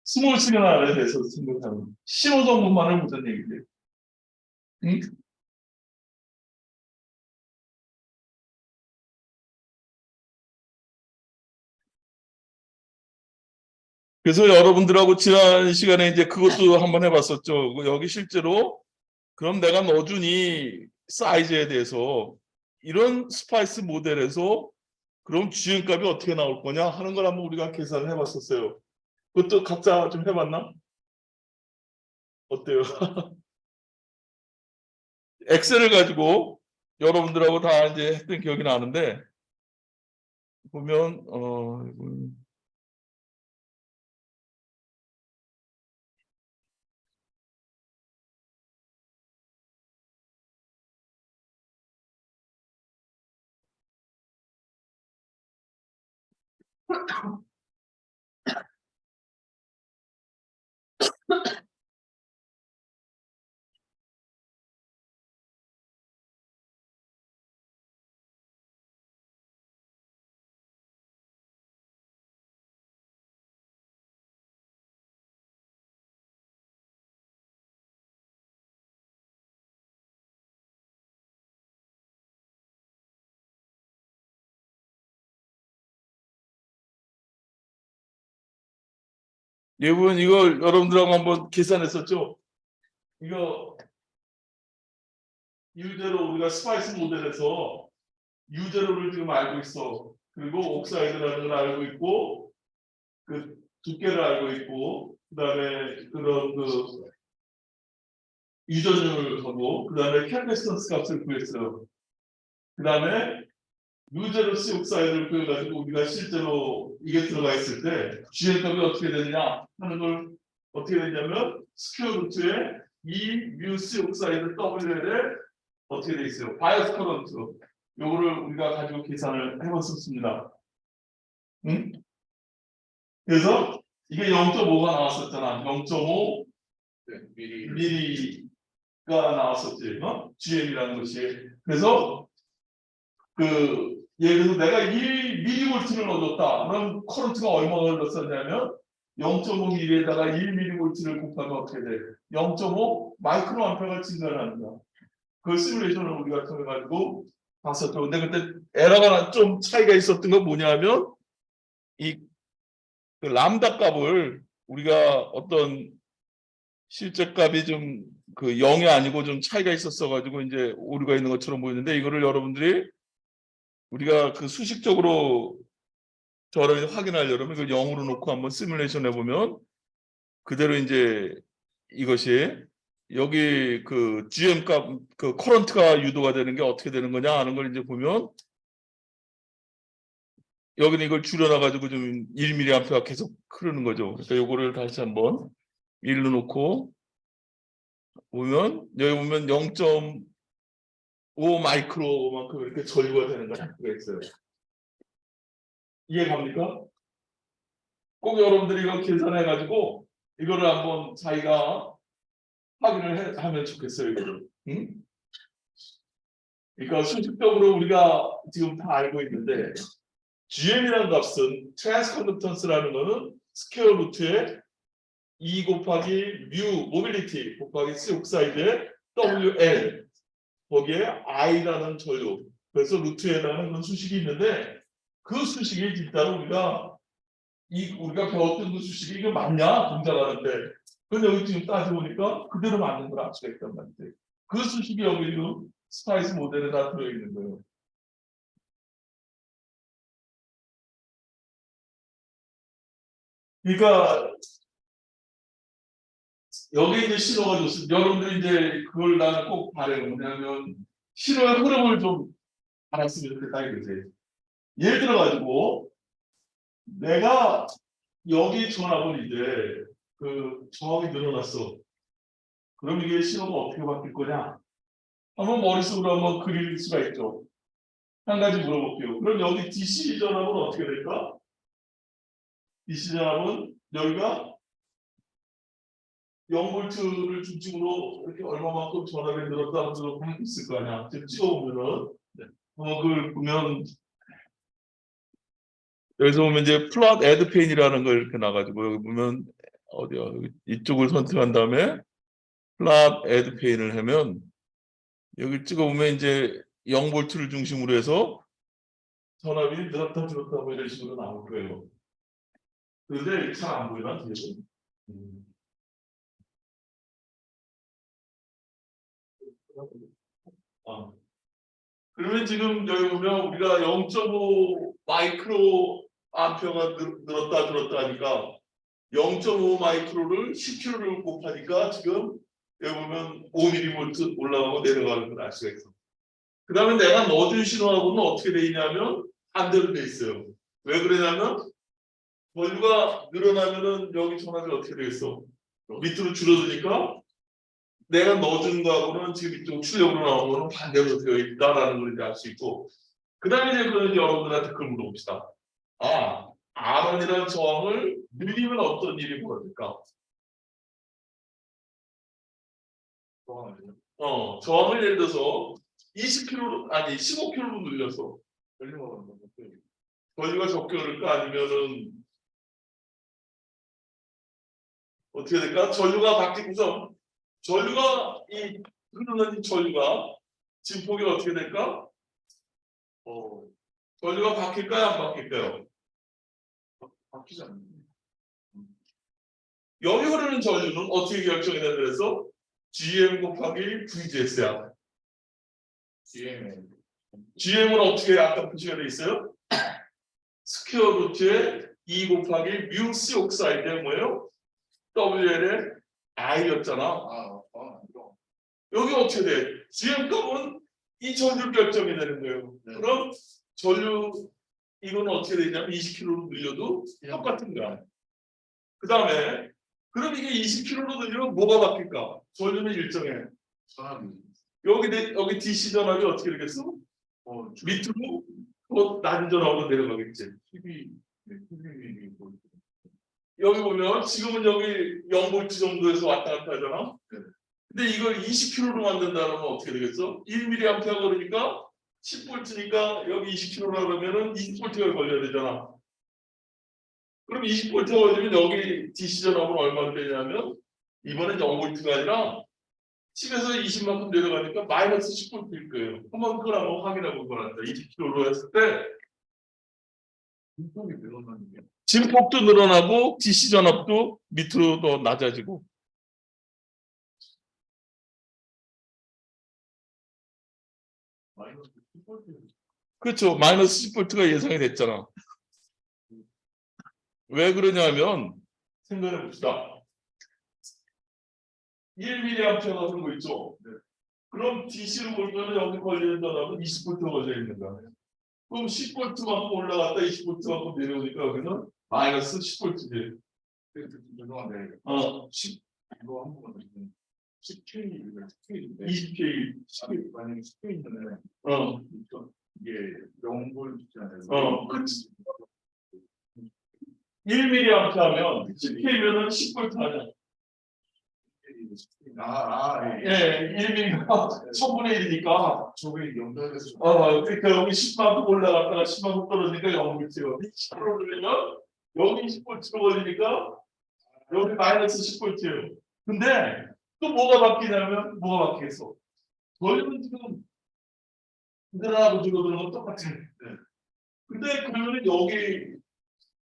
스몰 시그널에 대해서 생각하면 신호 정보만을 무슨 얘기죠? 응? 그래서 여러분들하고 지난 시간에 이제 그것도 한번 해봤었죠. 여기 실제로 그럼 내가 넣어준 사이즈에 대해서 이런 스파이스 모델에서 그럼 GM값이 어떻게 나올 거냐 하는 걸 한번 우리가 계산을 해봤었어요. 그것도 각자 좀 해봤나? 어때요? 엑셀을 가지고 여러분들하고 다 이제 했던 기억이 나는데 보면 여러분 이걸 여러분들하고 한번 계산했었죠? 이거 유제로 우리가 스파이스 모델에서 유제로를 지금 알고 있어. 그리고 옥사이드라는 걸 알고 있고 그 두께를 알고 있고 그다음에 그런 그 유전율을 하고 그다음에 캔베스턴스 값을 구했어요. 그다음에 유제로스 옥사이드를 구해가지고 우리가 실제로 이게 들어가 있을 때 GM값이 어떻게 되느냐 하는 걸 어떻게 되냐면 스퀘어 루트에 이 뮤스 옥사이드 WL에 어떻게 돼 있어요? 바이어스 커런트. 요거를 우리가 가지고 계산을 해봤었습니다. 응? 그래서 이게 0.5가 나왔었잖아. 0.5 미리가 나왔었지. GM이라는 것이. 그래서 그 예를 들어서 내가 1 미리볼트를 넣어줬다. 그럼 커런트가 얼마가 흘렀었냐면 0.5mm에다가 1 미리볼트를 곱하면 어떻게 돼? 0.5 마이크로 암페어가 증가하는 거야. 그 시뮬레이션을 우리가 통해가지고 봤었죠. 근데 그때 에러가 좀 차이가 있었던 건 뭐냐면 이 그 람다 값을 우리가 어떤 실제 값이 좀 그 0이 아니고 좀 차이가 있었어가지고 이제 오류가 있는 것처럼 보이는데 이거를 여러분들이 우리가 그 수식적으로 저를 확인하려면 이걸 0으로 놓고 한번 시뮬레이션 해보면 그대로 이제 이것이 여기 그 GM 값, 그 커런트가 유도가 되는 게 어떻게 되는 거냐 하는 걸 이제 보면 여기는 이걸 줄여놔가지고 좀 1mA가 계속 흐르는 거죠. 그러니까 요거를 다시 한번 1로 놓고 보면 여기 보면 0.5 마이크로만큼 이렇게 전류가 되는 거가 있어요. 이해 갑니까? 꼭 여러분들이 이거 계산해가지고 이거를 한번 자기가 확인을 하면 좋겠어요. 이거를. 응? 그러니까 수식적으로 우리가 지금 다 알고 있는데 GM이라는 값은 트랜스컨덕턴스라는 거는 스퀘어 루트에 E 곱하기 뮤 모빌리티 곱하기 C 옥사이드의 WL 거기에 I라는 전류 그래서 루트에라는 그런 수식이 있는데 그 수식이 진짜로 우리가 배웠던 그 수식이 이게 맞냐 동작하는데 근데 여기 지금 따져보니까 그대로 맞는 걸 알 수가 있단 말이에요. 그 수식이 여기 지금 스파이스 모델에 다 들어있는 거예요. 그러니까 여기 이제 신호가 좋습니다. 여러분들이 이제 그걸 나는 꼭 바래요. 뭐냐면 신호의 흐름을 좀 알았으면 좋겠다 이거지. 예를 들어가지고 내가 여기 전압을 이제 그 저항이 늘어났어. 그럼 이게 신호가 어떻게 바뀔 거냐? 한번 머릿속으로 한번 그릴 수가 있죠. 한 가지 물어볼게요. 그럼 여기 DC 전압은 어떻게 될까? DC 전압은 여기가 0볼트를 중심으로 이렇게 얼마만큼 전압이 늘었다 늘었다 하고 있을 거 아니야. 지금 찍어보면은 그걸 보면 여기서 보면 이제 플롯 애드 페인이라는 걸 이렇게 나가지고 여기 보면 어디야 여기 이쪽을 선택한 다음에 플롯 애드 페인을 하면 여기 찍어보면 이제 0볼트를 중심으로 해서 전압이 늘었다 줄었다 뭐 이런 식으로 나올 거예요. 그런데 잘 안 보이나 뒤에서? 아. 그러면 지금 여기 보면 우리가 0.5 마이크로 암페어가 늘었다 줄었다 하니까 0.5 마이크로를 10kg를 곱하니까 지금 여기 보면 5mV 올라가고 내려가는 걸 알 수가 있어. 그 다음에 내가 넣어준 신호하고는 어떻게 돼 있냐면 반대로 돼 있어요. 왜 그러냐면 전류가 늘어나면은 여기 전압이 어떻게 되겠어? 밑으로 줄어드니까 내가 넣어준 거하고는 지금 이쪽 출력으로 나오는 거는 반대로 되어 있다라는 걸 이제 알 수 있고, 그 다음에 이제 그런 여러분들한테 그걸 물어봅시다. 아, R이라는 저항을 늘리면 어떤 일이 벌어질까? 저항을 예를 들어서 20kg로 아니 15kg로 늘려서 전류가 적게 흐를까 아니면은 어떻게 될까? 전류가 바뀌고서 전류가 이 흐르는 이 전류가 진폭이 어떻게 될까? 전류가 바뀔까요? 안 바뀔까요? 바뀌지 않나요? 여기 흐르는 전류는 어떻게 결정이 된다 그래서 GM 곱하기 VGS야. GM은 어떻게 아까 표시가 돼 있어요? 스퀘어 루트에 2 곱하기 뮤 C 옥사이드에 뭐예요? WL의 I였잖아. 여기 어떻게 돼? GM 값은 이 전류 결정이 되는 거예요. 그럼 전류 이거는 어떻게 되냐면 20kg로 늘려도 똑같은 거야. 그 다음에 그럼 이게 20kg로 늘리면 뭐가 바뀔까? 전류는 일정해. 여기 DC 전압이 어떻게 되겠어? 밑으로 낮은 전압으로 내려가겠지. 여기 보면 지금은 여기 0V 정도에서 왔다 갔다 하잖아. 근데 이걸 20kg로 만든다면 어떻게 되겠어? 1mA가 그러니까 10V니까 여기 20kg라 그러면은 20V가 걸려야 되잖아. 그럼 20V가 걸리면 여기 DC 전압은 얼마나 되냐면 이번엔 0V가 아니라 10에서 20만큼 내려가니까 마이너스 10V일 거예요. 한번 그걸 한번 확인해 볼 거란다. 20kg로 했을 때 진폭도 늘어나고 DC 전압도 밑으로 더 낮아지고. 그렇죠. 마이너스 10V가 예상이 됐잖아. 왜 그러냐면 생각해 봅시다. 1mA가 흐르는 거 있죠. 그럼 DC로 보면 여기 걸리는 전압은 20V 걸려 있는 거야. 그럼 10V만큼 올라갔다 20V만큼 내려오니까 여기는 마이너스 10V지. 죄송한데. 10 이거 한 번만 더. 10K, 20K, 만약에 10K면은 이게 0V잖아요. 그렇지. 1mA 하면 10K면은 10V 하냐? 예, 1mA가 1000분의 1이니까. 저게 연결돼서. 그러니까 여기 10만큼 올라갔다가 10만큼 떨어지니까 0V요. 10kg 늘리면 여기 10V로 걸리니까 여기 마이너스 10V예요. 근데 또 뭐가 바뀌냐면 뭐가 바뀌겠어? 전류는 지금 늘어나고 줄어드는 건 똑같아. 근데 그러면 여기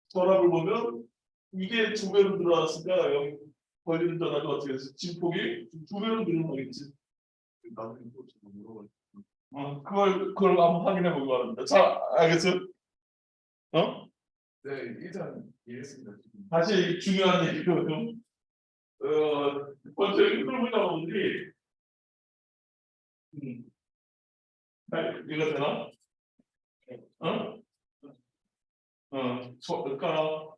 전압을 보면 이게 2배로 늘어났으니까 여기 걸리는 전압이 어떻게 돼서 진폭이 2배로 늘어나겠지. 그걸 한번 확인해 보기 바랍니다. 자, 알겠어요? 네, 일단 이해했습니다. 다시 중요한 얘기로 좀 먼저 이걸 여러분들이 이거 되나? 그러니까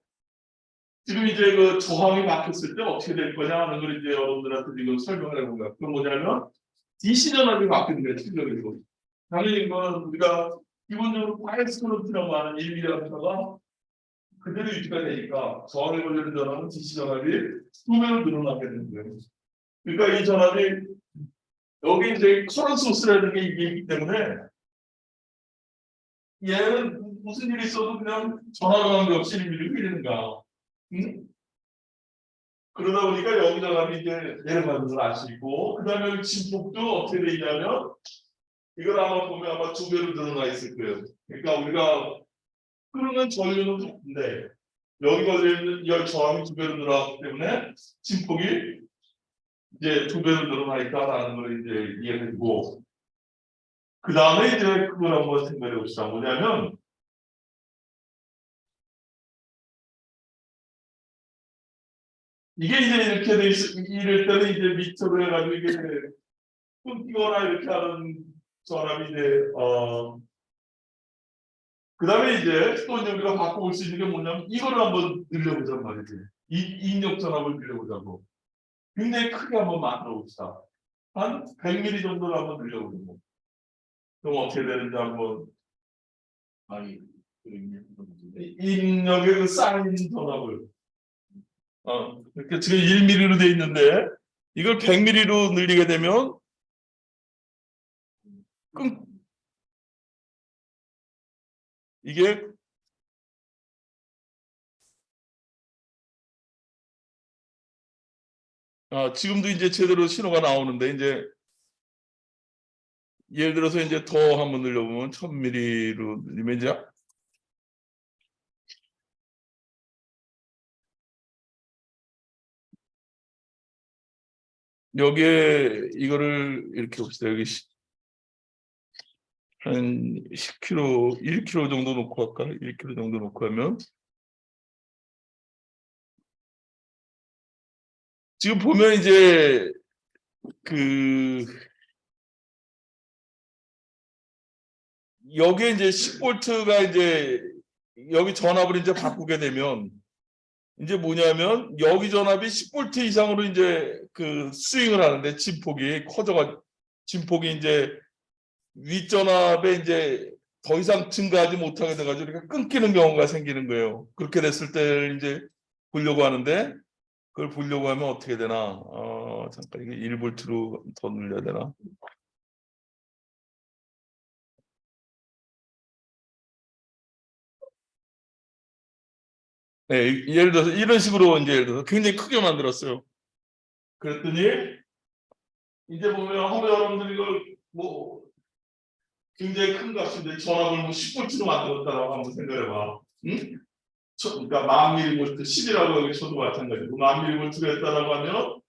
지금 이제 그 저항이 바뀌었을 때 어떻게 될 거냐 하는 걸 이제 여러분들한테 지금 설명을 해본 거야. 그건 뭐냐면 DC 전압이 바뀌는 거예요. 실력에서. 당연히 이건 우리가 기본적으로 파이스 커런트라고 하는 1mA가 그대로 유지가 되니까 저항에 걸리는 전압은 DC 전압이 2배로 늘어나게 되는 거예요. 그러니까 이 전압이 여기 이제 커런트 소스라는 게 이게 있기 때문에 얘는 무슨 일이 있어도 그냥 전화 관계 없이 1mm로 흘리는가. 응? 그러다 보니까 여기 전압이 이제 내려가는 걸 알 수 있고, 그 다음에 진폭도 어떻게 돼 있냐면 이걸 아마 보면 아마 2배로 늘어나 있을 거예요. 그러니까 우리가 흐르는 전류는 같은데 여기 걸려 있는 열 저항이 2배로 늘어나기 때문에 진폭이 이제 2배로 늘어나니까라는 걸 이제 이해해주고, 그 다음에 이제 그걸 한번 생각해 봅시다. 뭐냐면 이게 이제 이렇게 돼 이럴 때는 이제 미터로 해가지고 이게 끊기거나 이렇게 하는 전압이 이제 그 다음에 이제 또 우리가 바꿔볼 수 있는 게 뭐냐면 이거를 한번 늘려보자는 말이지. 이 인력 전압을 늘려보자고. 굉장히 크게 한번 만들어 봅시다. 한 100mm 정도를 한번 늘려보자고. 그럼 어떻게 되는지 한번. 아니 인력의 그 쌓인 전압을. 이렇게 지금 1mm로 돼 있는데 이걸 100mm로 늘리게 되면 이게 지금도 이제 제대로 신호가 나오는데 이제 예를 들어서 이제 더 한번 늘려보면 1000mm로 늘리면 이제 여기에 이거를 이렇게 봅시다. 여기 한 10kg, 1kg 정도 놓고 할까? 1kg 정도 놓고 하면 지금 보면 이제 여기에 이제 10V가 이제 여기 전압을 이제 바꾸게 되면 이제 뭐냐면 여기 전압이 10V 이상으로 이제 스윙을 하는데 진폭이 이제 윗전압에 이제 더 이상 증가하지 못하게 돼가지고 이렇게 끊기는 경우가 생기는 거예요. 그렇게 됐을 때 이제 보려고 하는데 그걸 보려고 하면 어떻게 되나? 잠깐 이게 1V로 더 늘려야 되나? 네, 예를 들어서 이런 식으로 이제 예를 들어서 굉장히 크게 만들었어요. 그랬더니 이제 보면 한번 여러분들이 이걸 뭐 굉장히 큰 값인데 전압을 뭐 10V로 만들었다라고 한번 생각해봐. 응? 그러니까 1000mV 10이라고 여기 쳐도 마찬가지고 1000mV가 했다라고 하면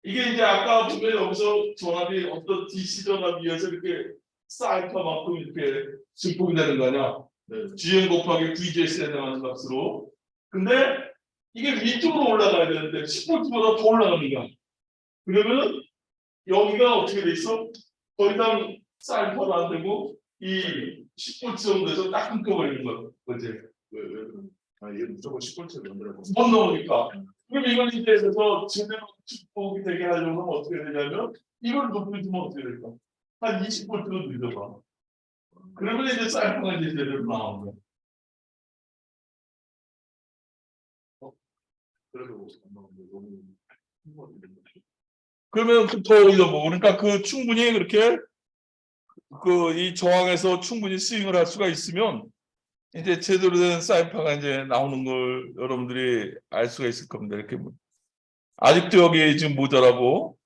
이게 이제 아까 보면 여기서 전압이 어떤 DC 전압 위에서 이렇게 사이퍼만큼 이렇게 증폭이 되는 거 아니야? 네. GM 곱하기 VGS에 해당하는 값으로. 근데 이게 위쪽으로 올라가야 되는데 10V보다 더 올라가는 거야. 그러면 여기가 어떻게 돼 있어? 더 이상 사이퍼도 안 되고 이 10V 정도에서 딱 끊겨버리는 거야. 그지? 얘 무조건 10V를 만들어. 못 넣으니까. 그럼 이걸 이제 그래서 제대로 축복이 되게 하려면 어떻게 되냐면 이걸 높여주면 어떻게 될까? 한 20V로 늘려봐. 그러면 이제 사이퍼가 이제 제대로 나오는 거야. 그래도 그러면 더 올려보고 그러니까 충분히 그렇게 이 저항에서 충분히 스윙을 할 수가 있으면 이제 제대로 된 사이퍼가 이제 나오는 걸 여러분들이 알 수가 있을 겁니다. 이렇게 아직도 여기 지금 모자라고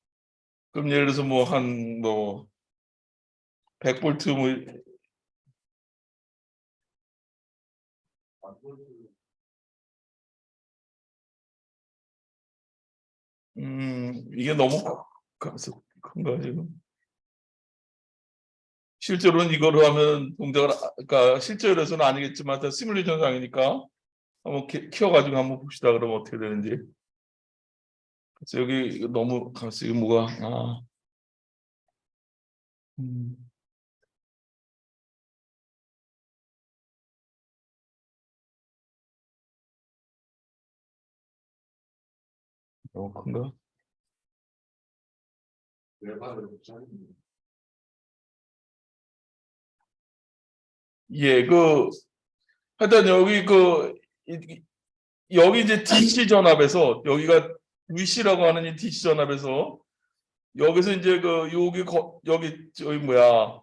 그럼 예를 들어서 뭐 한 100V 뭐 이게 너무 큰가 지금. 실제로는 이거로 하면 동작을 그러니까 실제로서는 아니겠지만 시뮬레이션상이니까 한번 키워가지고 한번 봅시다. 그러면 어떻게 되는지. 그래서 여기 너무 가만있어. 이거 뭐가 너무 큰가? 예, 하여튼 여기 여기 이제 DC 전압에서 여기가 VC라고 하는 이 DC 전압에서 여기서 이제 여기 뭐야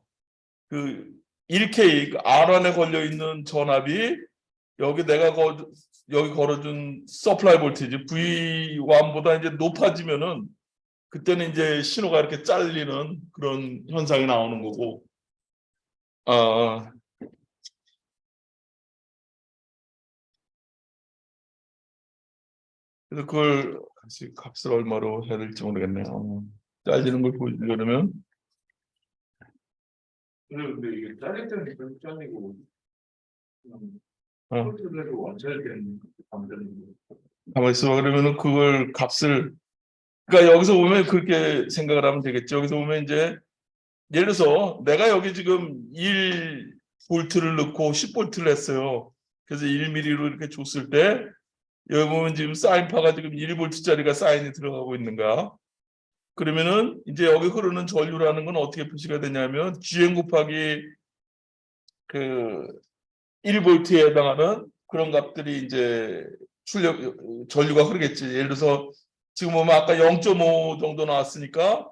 1K R 안에 걸려 있는 전압이 여기 내가 여기 걸어준 서플라이 볼티지 V1보다 이제 높아지면은 그때는 이제 신호가 이렇게 잘리는 그런 현상이 나오는 거고. 그래서 그걸 다시 값을 얼마로 해야 될지 모르겠네요. 짜지는 걸 보여주려면 근데 이게 짜릴 때는 계속 짜리고 어. 폴트에도 완전히 안 되는 거. 가만 있어. 그러면은 그걸 값을 그러니까 여기서 보면 그렇게 생각을 하면 되겠죠. 여기서 보면 이제 예를 들어서 내가 여기 지금 1볼트를 넣고 10볼트를 했어요. 그래서 1mm로 이렇게 줬을 때 여기 보면 지금 사인파가 지금 1볼트짜리가 사인이 들어가고 있는가? 그러면은 이제 여기 흐르는 전류라는 건 어떻게 표시가 되냐면 Gm 곱하기 그 1볼트에 해당하는 그런 값들이 이제 전류가 흐르겠지. 예를 들어서 지금 보면 아까 0.5 정도 나왔으니까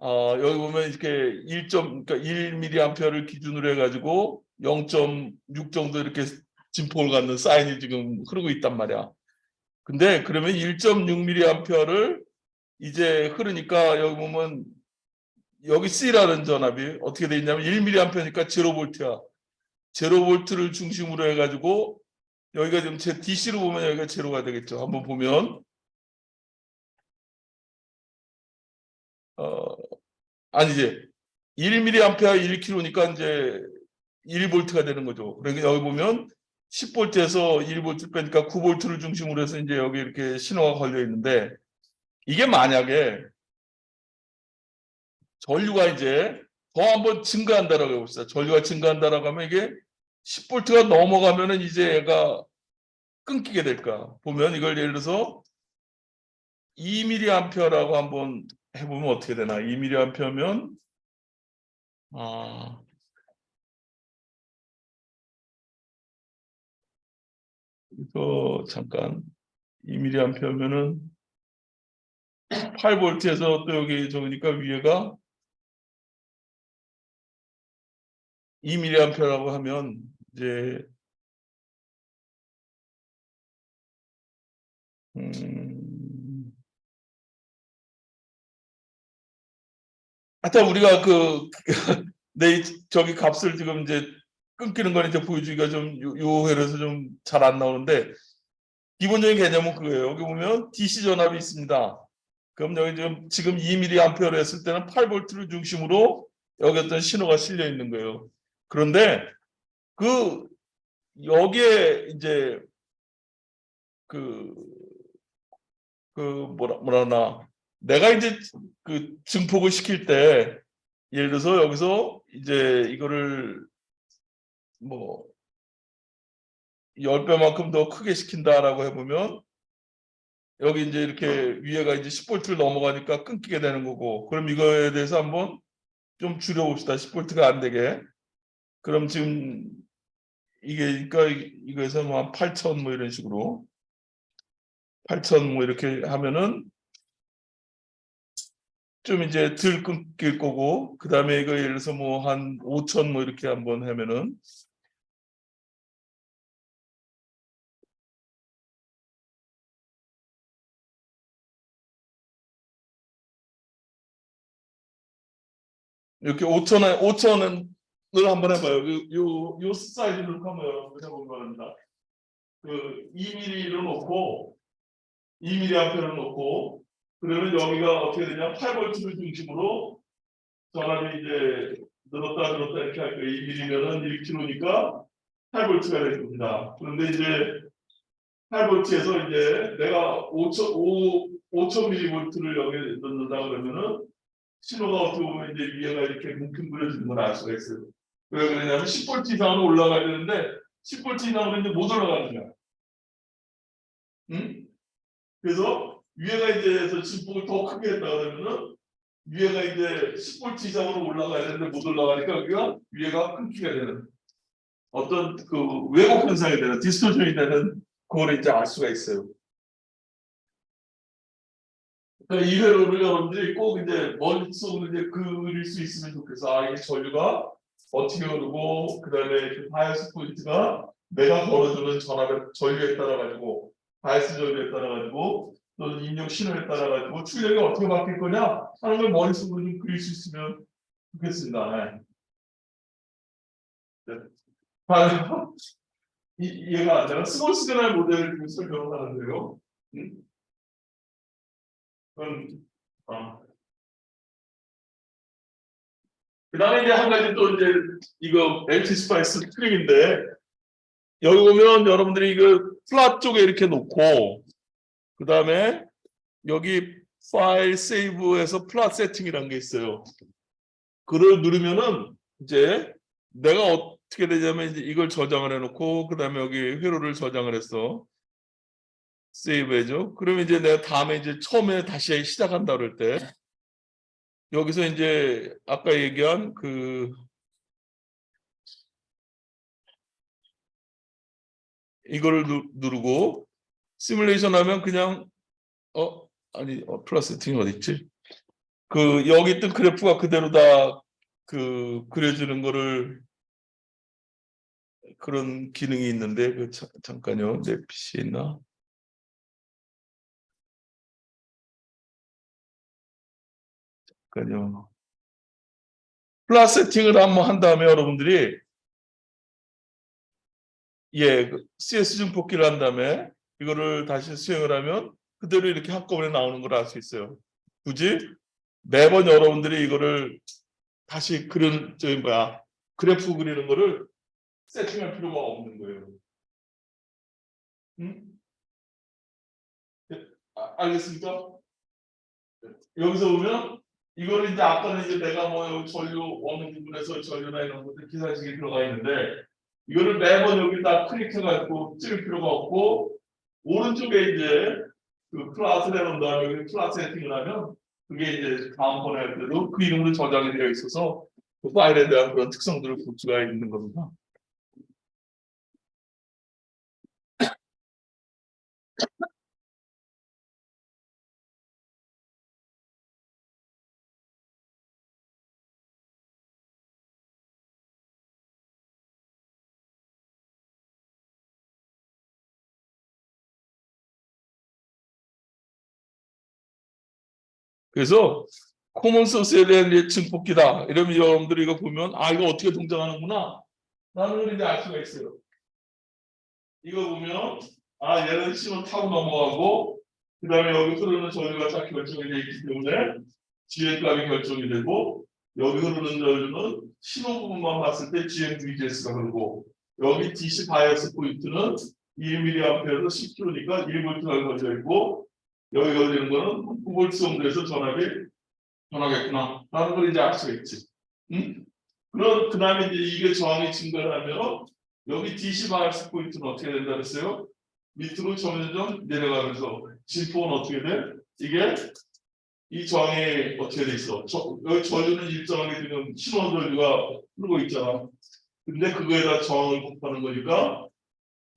여기 보면 이렇게 그러니까 1mA를 기준으로 해가지고 0.6 정도 이렇게 진폭을 갖는 사인이 지금 흐르고 있단 말이야. 근데 그러면 1.6mA를 이제 흐르니까 여기 보면 여기 C라는 전압이 어떻게 돼 있냐면 1mA니까 0V야. 0V를 중심으로 해가지고 여기가 지금 제 DC로 보면 여기가 제로가 되겠죠. 한번 보면 아니지 1mA 1kg니까 이제 1V가 되는 거죠. 그러니까 여기 보면 10V에서 1V 빼니까 9V를 중심으로 해서 이제 여기 이렇게 신호가 걸려 있는데 이게 만약에 전류가 이제 더 한번 증가한다라고 해봅시다. 전류가 증가한다라고 하면 이게 10V가 넘어가면은 이제 얘가 끊기게 될까? 보면 이걸 예를 들어서 2mA라고 한번 해보면 어떻게 되나? 2mA면 이거 잠깐 2mA면은 8V에서 또 여기 적으니까 위에가 2mA라고 하면 이제 하여튼 우리가 내 저기 값을 지금 이제 끊기는 건 이제 보여주기가 좀 요해서 좀 잘 안 나오는데 기본적인 개념은 그거예요. 여기 보면 DC 전압이 있습니다. 그럼 여기 지금 2mA를 했을 때는 8V를 중심으로 여기 어떤 신호가 실려 있는 거예요. 그런데 여기에 이제 뭐라나 내가 이제 증폭을 시킬 때 예를 들어서 여기서 이제 이거를 뭐 10배만큼 더 크게 시킨다라고 해보면 여기 이제 이렇게 위에가 이제 10V를 넘어가니까 끊기게 되는 거고 그럼 이거에 대해서 한번 좀 줄여봅시다. 10V가 안 되게. 그럼 지금 이게 그러니까 이거에서 뭐 한 8,000 뭐 이런 식으로 8,000 뭐 이렇게 하면은 좀 이제 덜 끊길 거고 그 다음에 이거 예를 들어서 뭐 한 5,000 뭐 이렇게 한번 하면은 이렇게 5,000을 한번 해봐요. 요 사이즈를 한번 여러분 해보면 말입니다. 2mm를 놓고 2mA를 놓고 그러면 여기가 어떻게 되냐 8V를 중심으로 전압이 이제 늘었다 이렇게 할 거예요. 2mm면은 1kg니까 8V가 될 겁니다. 그런데 이제 8V에서 이제 내가 5,000mV를 여기 넣는다 그러면은 신호가 어떻게 보면 이제 위에가 이렇게 뭉뚱그려지는 걸 알 수가 있어요. 왜 그러냐면 10V 이상으로 올라가야 되는데 10V 이상으로 이제 못 올라가는 거야. 응? 그래서 위에가 이제 진폭을 더 크게 했다 그러면은 위에가 이제 10V 이상으로 올라가야 되는데 못 올라가니까 여기가 위에가 끊기게 되는 어떤 왜곡 현상이 되는 디스토션이 되는 그걸 이제 알 수가 있어요. 그러니까 이 회로를 여러분들이 꼭 이제 머릿속으로 이제 그릴 수 있으면 좋겠어. 이게 전류가 어떻게 흐르고 그다음에 그 바이어스 포인트가 내가 걸어주는 전류에 따라 가지고 바이어스 전류에 따라 가지고 또는 입력 신호에 따라 가지고 출력이 어떻게 바뀔 거냐 하는 걸 머릿속으로 좀 그릴 수 있으면 좋겠습니다. 네. 이해가 안 되나? 스몰 시그널 모델을 지금 설명을 하는데요. 응? 그다음에 이제 한 가지 또 이제 이거 LT 스파이스 트릭인데 여기 보면 여러분들이 이거 플랫 쪽에 이렇게 놓고 그다음에 여기 파일 세이브에서 플랫 세팅이라는 게 있어요. 그걸 누르면은 이제 내가 어떻게 되냐면 이제 이걸 저장을 해놓고 그다음에 여기 회로를 저장을 했어. 세이브해줘. 그러면 이제 내가 다음에 이제 처음에 다시 시작한다 그럴 때 여기서 이제 아까 얘기한 그 이거를 누르고 시뮬레이션 하면 그냥 플러스 세팅이 어디 있지? 그 여기 있던 그래프가 그대로 다 그 그려주는 거를 그런 기능이 있는데 그 잠깐요. 내 PC에 있나? 잠깐요. 플러스 세팅을 한번 한 다음에 여러분들이 그 CS 증폭기를 한 다음에 이거를 다시 수행을 하면 그대로 이렇게 한꺼번에 나오는 걸 알 수 있어요. 굳이 매번 여러분들이 이거를 다시 그래프 그리는 거를 세팅할 필요가 없는 거예요. 응? 알겠습니까? 여기서 보면 이거를 이제 아까는 이제 내가 뭐 여기 전류 어느 부분에서 전류나 이런 것들 기사식이 들어가 있는데 이거를 매번 여기다 클릭해가지고 찍을 필요가 없고 오른쪽에 이제 그 플러스를 해놓은 다음에 여기 플러스 세팅을 하면 그게 이제 다음번에 할 때도 그 이름으로 저장이 되어 있어서 그 파일에 대한 그런 특성들을 볼 수가 있는 겁니다. 그래서 코먼 소스에 대한 예측폭기다. 이러면 여러분들이 이거 보면 이거 어떻게 동작하는구나. 라는 걸 이제 알 수가 있어요. 이거 보면 얘는 신호 타고 넘어가고 그 다음에 여기 흐르는 전류가 딱 결정이 되어 있기 때문에 GM값이 결정이 되고 여기 흐르는 전류는 신호 부분만 봤을 때 GM-VGS가 흐르고 여기 DC 바이어스 포인트는 1mA에서 10kg니까 1V가 걸려 있고 여기 걸리는 거는 9V 정도에서 전압이 변하겠구나 라는 걸 이제 알 수가 있지. 응? 그 다음에 이제 이게 저항이 증가를 하면 여기 DC 바이어스 포인트는 어떻게 된다 그랬어요? 밑으로 점점 내려가면서 진폭은 어떻게 돼? 이게 이 저항이 어떻게 돼 있어? 여기 전류는 일정하게 지금 신호 전류가 흐르고 있잖아. 근데 그거에다 저항을 곱하는 거니까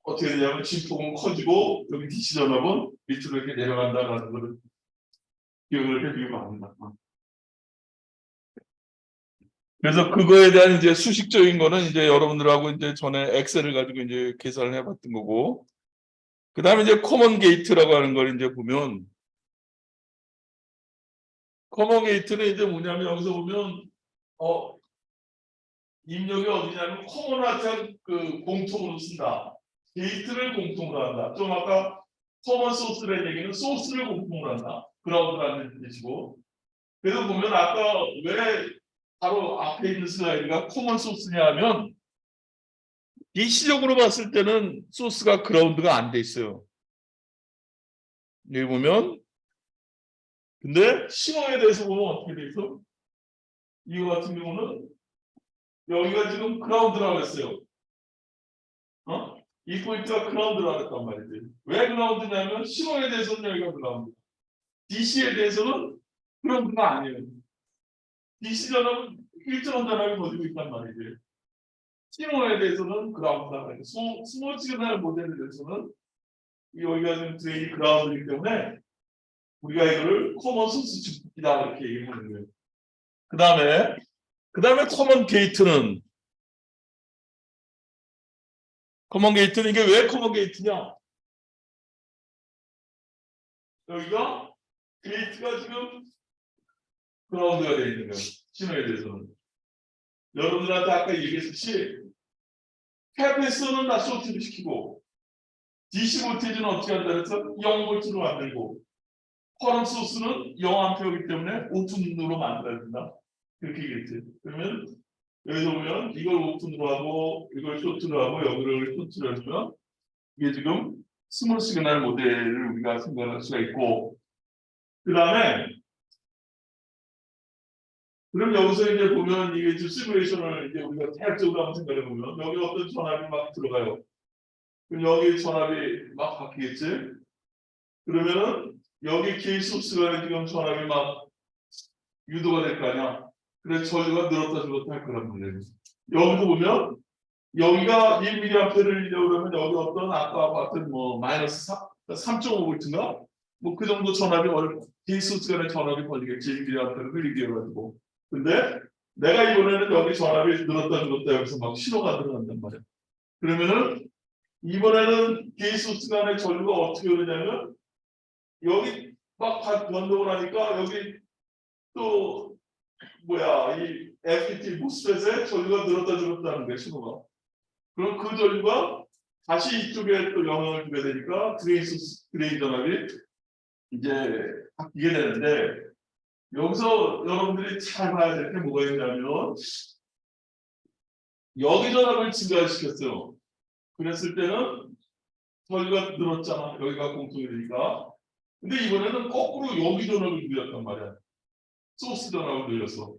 어떻게 되냐면 진폭은 커지고 여기 DC 전압은 밑으로 이렇게 내려간다라는 거를 기억을 해주기 바랍니다. 그래서 그거에 대한 이제 수식적인 거는 이제 여러분들하고 이제 전에 엑셀을 가지고 이제 계산을 해봤던 거고, 그 다음에 이제 커먼 게이트라고 하는 걸 이제 보면, 커먼 게이트는 이제 뭐냐면 여기서 보면 입력이 어디냐면 커먼한테 그 공통으로 쓴다. 게이트를 공통으로 한다. 좀 아까 커먼 소스라는 얘기는 소스를 공통으로 한다. 그라운드라는 뜻이고. 그래서 보면 아까 왜 바로 앞에 있는 슬라이드가 커먼 소스냐 하면 일시적으로 봤을 때는 소스가 그라운드가 안 돼 있어요. 여기 보면 근데 신호에 대해서 보면 어떻게 돼 있어? 이거 같은 경우는 여기가 지금 그라운드라고 했어요. 이 포인트가 그라운드라고 했단 말이지. 왜 그라운드냐면 신호에 대해서는 여기가 그라운드. DC에 대해서는 그라운드가 아니에요. DC 전압은 일정한 전압이 가지고 있단 말이지. 신호에 대해서는 그라운드가 아니에요. 스몰 시그널 모델에 대해서는 여기가 지금 드레인이 그라운드이기 때문에 우리가 이거를 커먼 소스 증폭기다 이렇게 얘기하는 거예요. 그 다음에 커먼 게이트는 이게 왜 커먼 게이트냐? 여기가 게이트가 지금 그라운드가 되어 있는 거예요. 신호에 대해서는. 여러분들한테 아까 얘기했듯이 캐패시터는 나 쇼트를 시키고 DC 볼테이지는 어떻게 한다 그래서 0볼트로 만들고 커런트 소스는 0A이기 때문에 오픈으로 만들어야 된다. 그렇게 얘기했지. 그러면 여기서 보면 이걸 오픈으로 하고 이걸 쇼트로 하고 여기를 쇼트로 해주면 이게 지금 스몰 시그널 모델을 우리가 생각할 수가 있고 그 다음에 그럼 여기서 이제 보면 이게 지금 시뮬레이션을 이제 우리가 대략적으로 한번 생각해 보면 여기 어떤 전압이 막 들어가요. 그럼 여기 전압이 막 바뀌겠지? 그러면은 여기 케이스 시간에 지금 전압이 막 유도가 될 거 아니야. 그래서 전류가 늘었다 줄었다 할 거란 말이에요. 여기도 보면 여기가 1mA를 이려고 그러면 여기 어떤 아까 봤던 뭐 마이너스 3.5V인가? 뭐 그 정도 전압이 케이스 시간에 전압이 걸리겠지. 1mA를 흘리게 해가지고. 근데 내가 이번에는 여기 전압이 늘었다 줄었다 여기서 막 신호가 들어간단 말이야. 그러면은 이번에는 케이스 시간에 전류가 어떻게 오느냐면 여기 막 변동을 하니까 여기 또 뭐야 이 FPT 모스펫에 전류가 늘었다 줄었다는 거야 신호가. 그럼 그 전류가 다시 이쪽에 또 영향을 주게 되니까 드레인 전압이 이제 바뀌게 되는데 여기서 여러분들이 잘 봐야 될 게 뭐가 있냐면 여기 전압을 증가시켰어요. 그랬을 때는 전류가 늘었잖아. 여기가 공통이 되니까. 근데 이번에는 거꾸로 여기 전압을 늘렸단 말이야. 소스 전압을 늘렸어.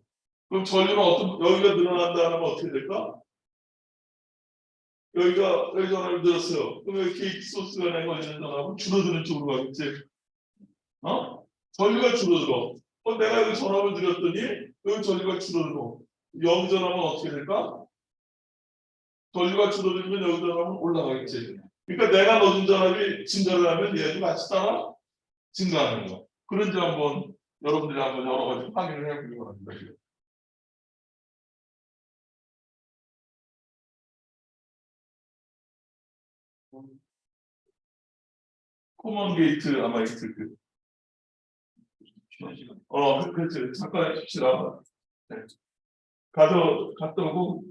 그럼 전류는 여기가 늘어난다 하면 어떻게 될까? 여기 전압을 늘었어요. 그럼 여기 게이트 소스가 내 걸리는 전압은 줄어드는 쪽으로 가겠지. 전류가 줄어들어. 내가 여기 전압을 늘렸더니 여기 전류가 줄어들어. 여기 전압은 어떻게 될까? 전류가 줄어들면 여기 전압은 올라가겠지. 그러니까 내가 넣은 전압이 증가를 하면 얘도 같이 따라 증가하는 거. 그런지 한번 여러분들이 한번 여러 가지 확인을 해보기 바랍니다. 코먼 게이트 아마 있을 그. 그렇지. 잠깐 쉽시다. 네. 갔다 오고,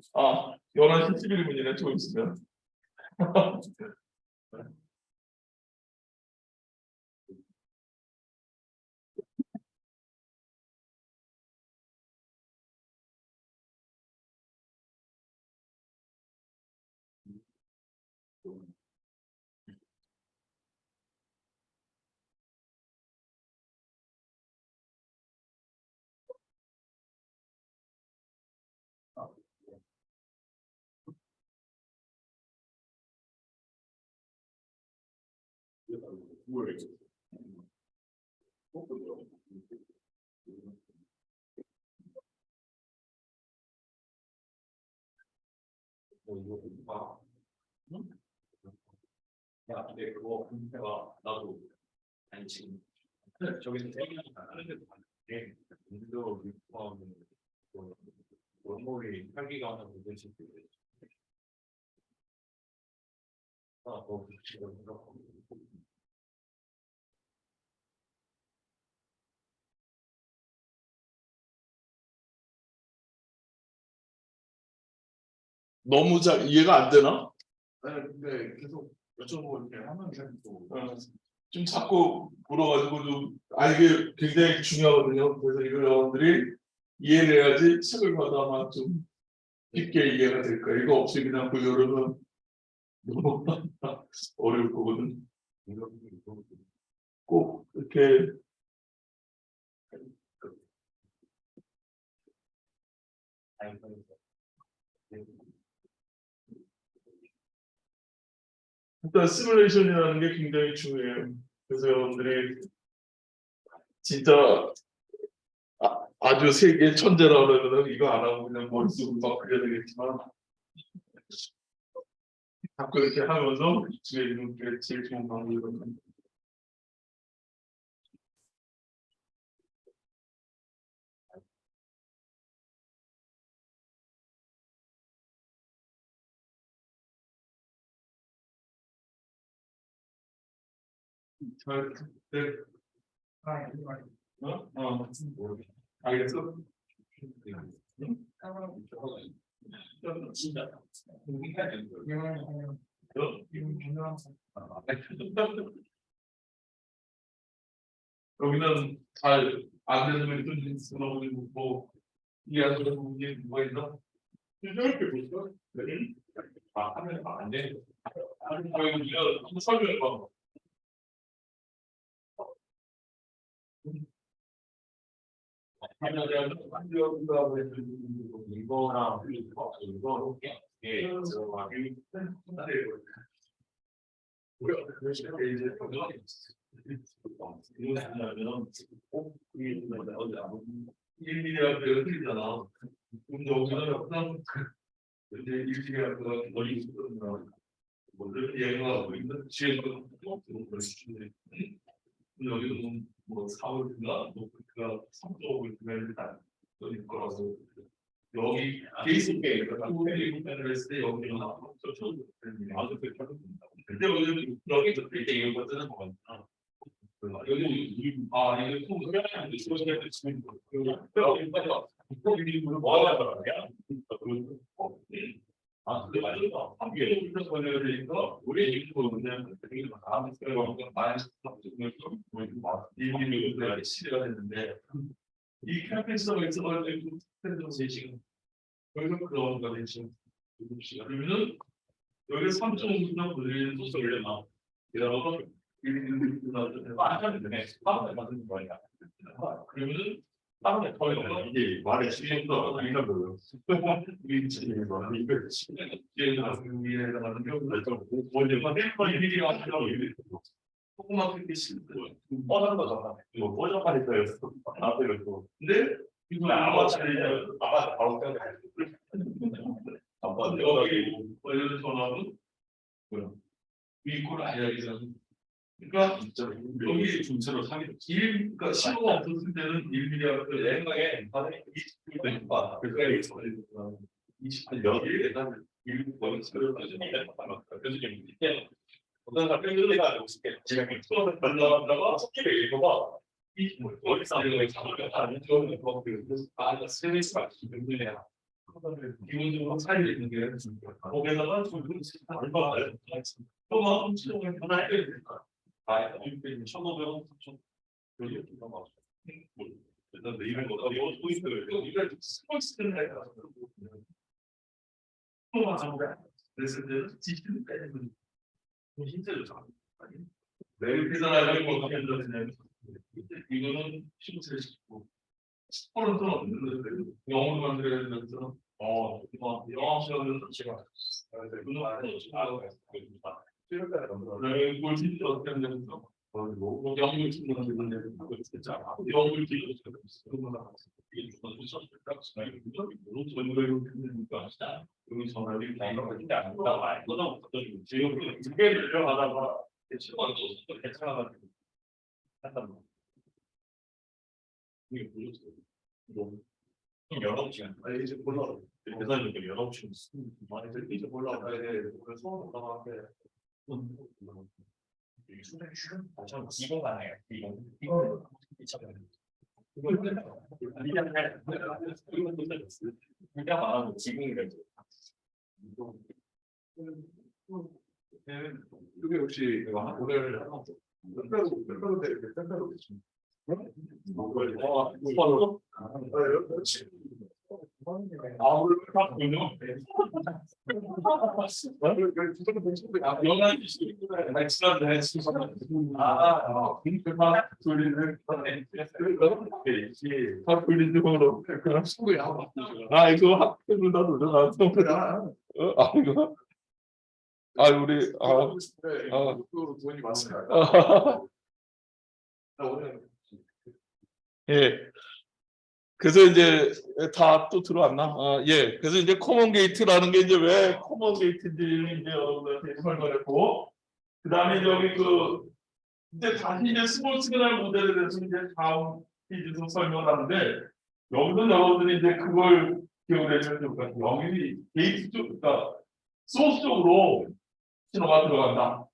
11시 11분이네, 좀 있으면. 야, 근데 그거 내가 나도 아니 지금 저기서 다른 데도 봤는데 인도 포함은 원몰이 혈기가 하는 부분씩 뭐 지금 너무 잘 이해가 안 되나? 아니 근데 계속 여쭤보고 이렇게 하면 또 좀 자꾸 물어가지고 이게 굉장히 중요하거든요. 그래서 이걸 여러분들이 이해를 해야지 책을 봐도 아마 좀 쉽게 이해가 될 거예요. 이거 없이 그냥 그 여름은 너무 어려울 거거든. 꼭 이렇게 일단 시뮬레이션이라는 게 굉장히 중요해요. 그래서 여러분들이 진짜 아주 세계 천재라고 그러면 이거 안 하고 그냥 머릿속으로 막 그려야 되겠지만 자꾸 이렇게 하면서 익숙해지는 게 제일 좋은 방법이거든요. 잘, 네. 알겠어? 응? 진짜. 여기는 잘 안 되는 뭐 이해하는 부분이 뭐가 있나? 이렇게 보니까 하면 안 돼. 아니 저희 한번 설명해 봐. 이거랑 이거 예, 들어가기 일일이랑 내가 틀리잖아. 근데 여기는 항상 이제 일일이랑 그 머리 있거든요. 뭐를 얘기하고 있는 지금 여기는 뭐 4월인가 뭐가 3.5일 되면 일 거라고 여기 베이스게 일을 했을 때 여기는 아주 근데 여기 그때 이거 뜨는 거 같아. 여기 이게 또 그냥 지금 근데 맞아. 이게 무슨 걸려야 되니까 우리 일도 그냥 되게 다음 주에 많이 이분이 시대가 됐는데 이 캠페인성을 써가지고 스탠드에 지금 그래서 그런 거는 지금 그러면은 여기 3.5나 분리는 또 올려놔. 이러고 완전히 다음에 만드는 거야. 그러면은 다음에 더 이게 말의 시간도 아니라 그래요. 이게 지금 이걸 시간을 위해서는 좀 뭐냐면 일일이 하려고 조그맣게 쓰는 뻔한 거잖아. 뭐 뻔한 있어요. 나한테 또. 근데 이거 아마 차리면 아마 바로 생각해. 여기 원래는 전화는 뭐야? 위코를 알려주는. 그러니까 여기 중체로 사기. 그러니까 신호가 없었을 때는 1mm 그 생각에 반응이 20분 봐. 그래서 20분 여기 일단 1분 서류 가지고 그래서 좀 이때 어떤 사람 뺑글리가 아니고 싶게 지금 수업을 발라다가 속기를 읽어봐. 이 머리 싸는 거에 참여를 하는 좋은 거 그래서 스트레스가 굉장히 기본적으로 사이에 있는 게 거기다가 얼마 또만 엄청 변화해야 될까? 아, 1,500원, 3,000원 여기 얼마 나왔어? 일단 내일은 뭐 포인트를 이걸 스포츠를 해야 또만 하고 그랬을 때는 지시는 빼는 힘들죠. 내일 계산하려고 어떻게 한다면 이거는 시부트를 시키고 스포는 또 없는데 영어로 만들어야 되면서 영어 시험은 제가 골든도 어떻게 하냐면서 영을 치는데 영을 여기 전화를 다이너가 안 나와. 지금 두개 늘려가다가 또 괜찮아가지고 한단 말이야. 이게 뭐였어? 여러 시간. 이제 몰라. 대단히 여러 시간 많이 들리지 몰라. 그래서 올라가는데 이 수능 쉬는 전 기본만 해요. 기본 이차는 그냥 말하면 지금이래. 이게 혹시 오늘 몇가로 되게 땡가로 되죠? 아 이거 학교를 다 놀려놨어. 아 이거 아 우리 또 돈이 많으니까. 오늘 예. 그래서 이제 다 또 들어왔나? 예. 그래서 이제 커먼 게이트라는 게 이제 왜 커먼 게이트인지 이제 여러분한테 설명했고, 그다음에 여기 이제 다시 이제 스몰 시그널 모델에 대해서 이제 다음 페이지에서 설명을 하는데 여기서 여러분들이 이제 그걸 기억을 해주면 좋을 것 같아요. 여기 게이트 쪽, 그러니까 소스 쪽으로 신호가 들어간다.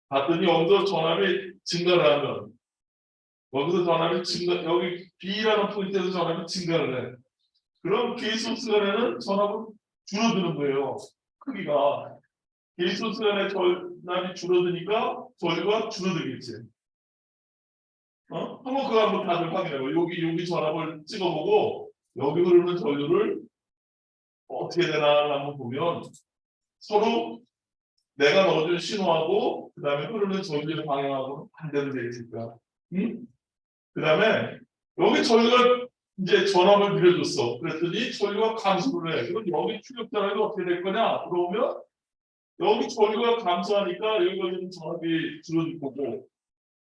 봤더니 여기서 전압이 증가를 하면 여기서 전압이 증가, 여기 B라는 포인트에서 전압이 증가를 해. 그럼 게이트 소스 간에는 전압은 줄어드는 거예요. 크기가. 게이트 소스 간의 전압이 줄어드니까 전류가 줄어들겠지. 한번 그거 한번 다들 확인해봐. 여기 전압을 찍어보고 여기 흐르는 전류를 어떻게 되나 한번 보면 서로 내가 넣어준 신호하고 그 다음에 흐르는 전류의 방향하고 반대로 되어 있을까. 응? 그 다음에 여기 전류가 이제 전압을 늘려줬어. 그랬더니 전류가 감소를 해. 그럼 여기 출력 전압이 어떻게 될 거냐? 그러면 여기 전류가 감소하니까 여기가 있는 전압이 줄어들 거고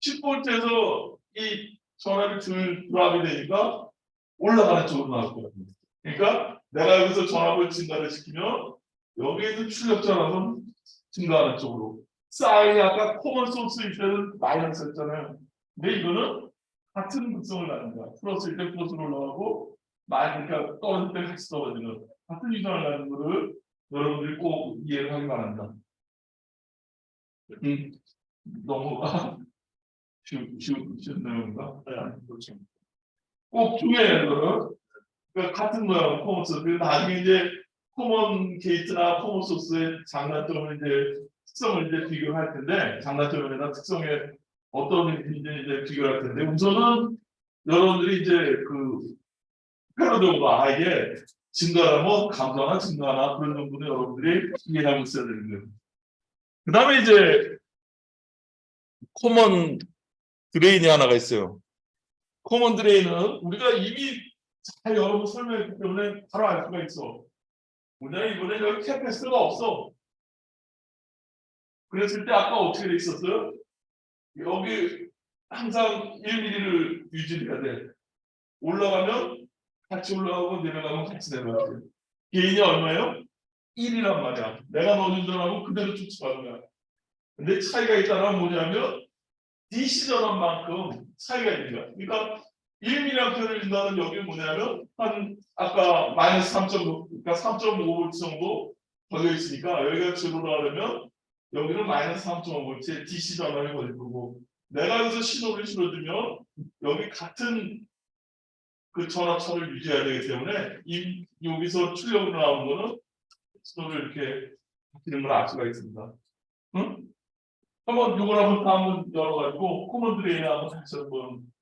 10V에서 이 전압이 줄어들게 되니까 올라가는 쪽으로 나올 거거든요. 그러니까 내가 여기서 전압을 증가를 시키면 여기에 있는 출력 전압은 증가하는 쪽으로. 사인이 아까 코먼 소스일 때는 마이너스였잖아요. 근데 이거는 같은 극성을 갖는 거야. 플러스일 때 플러스로 올라가고 그러니까 떨어질 때 같이 떨어지는 같은 이상을 갖는 거를 여러분들이 꼭 이해를 하기 바랍니다. 너무 쉬운 내용인가? 그렇죠. 꼭 중요해야 하는 거는 그러니까 같은 모양 코먼 소스. 나중에 이제 코먼 게이트나 코먼 소스의 장단점을 이제 특성을 이제 비교할 텐데 장단점이나 특성에 어떤 이제 비교할 텐데 우선은 여러분들이 이제 그 패러디오가 이게 증가하면 감소나 증가나 그런 정도는 여러분들이 이해하고 있어야 되는 거예요. 그 다음에 이제 코먼 드레인이 하나가 있어요. 코먼 드레인은 우리가 이미 잘 여러분 설명했기 때문에 바로 알 수가 있어. 뭐냐 이번에 여기 캐패시터가 없어. 그랬을 때 아까 어떻게 돼 있었어요? 여기 항상 1mm를 유지해야 돼. 올라가면 같이 올라가고 내려가면 같이 내려가야 돼. 개인이 얼마예요? 1이란 말이야. 내가 넣어준 전하고 그대로 추측하는 거야. 근데 차이가 있다는 뭐냐면 DC 전압만큼 차이가 있는 거야. 그러니까 1mm를 준다는 여기 뭐냐면 한 아까 마이너스 3.5 그러니까 3.5V 정도 걸려 있으니까 여기가 줄어들려면 여기는 마이너스 3.5V의 DC 전압이 걸릴 거고 내가 여기서 신호를 실어주면 여기 같은 그 전압차를 유지해야 되기 때문에 여기서 출력으로 나오는 거는 신호를 이렇게 바뀌는 걸 알 수가 있습니다. 응? 한번 이걸 한번 다 한번 열어가지고 코먼 드레인에 한번 다시 한번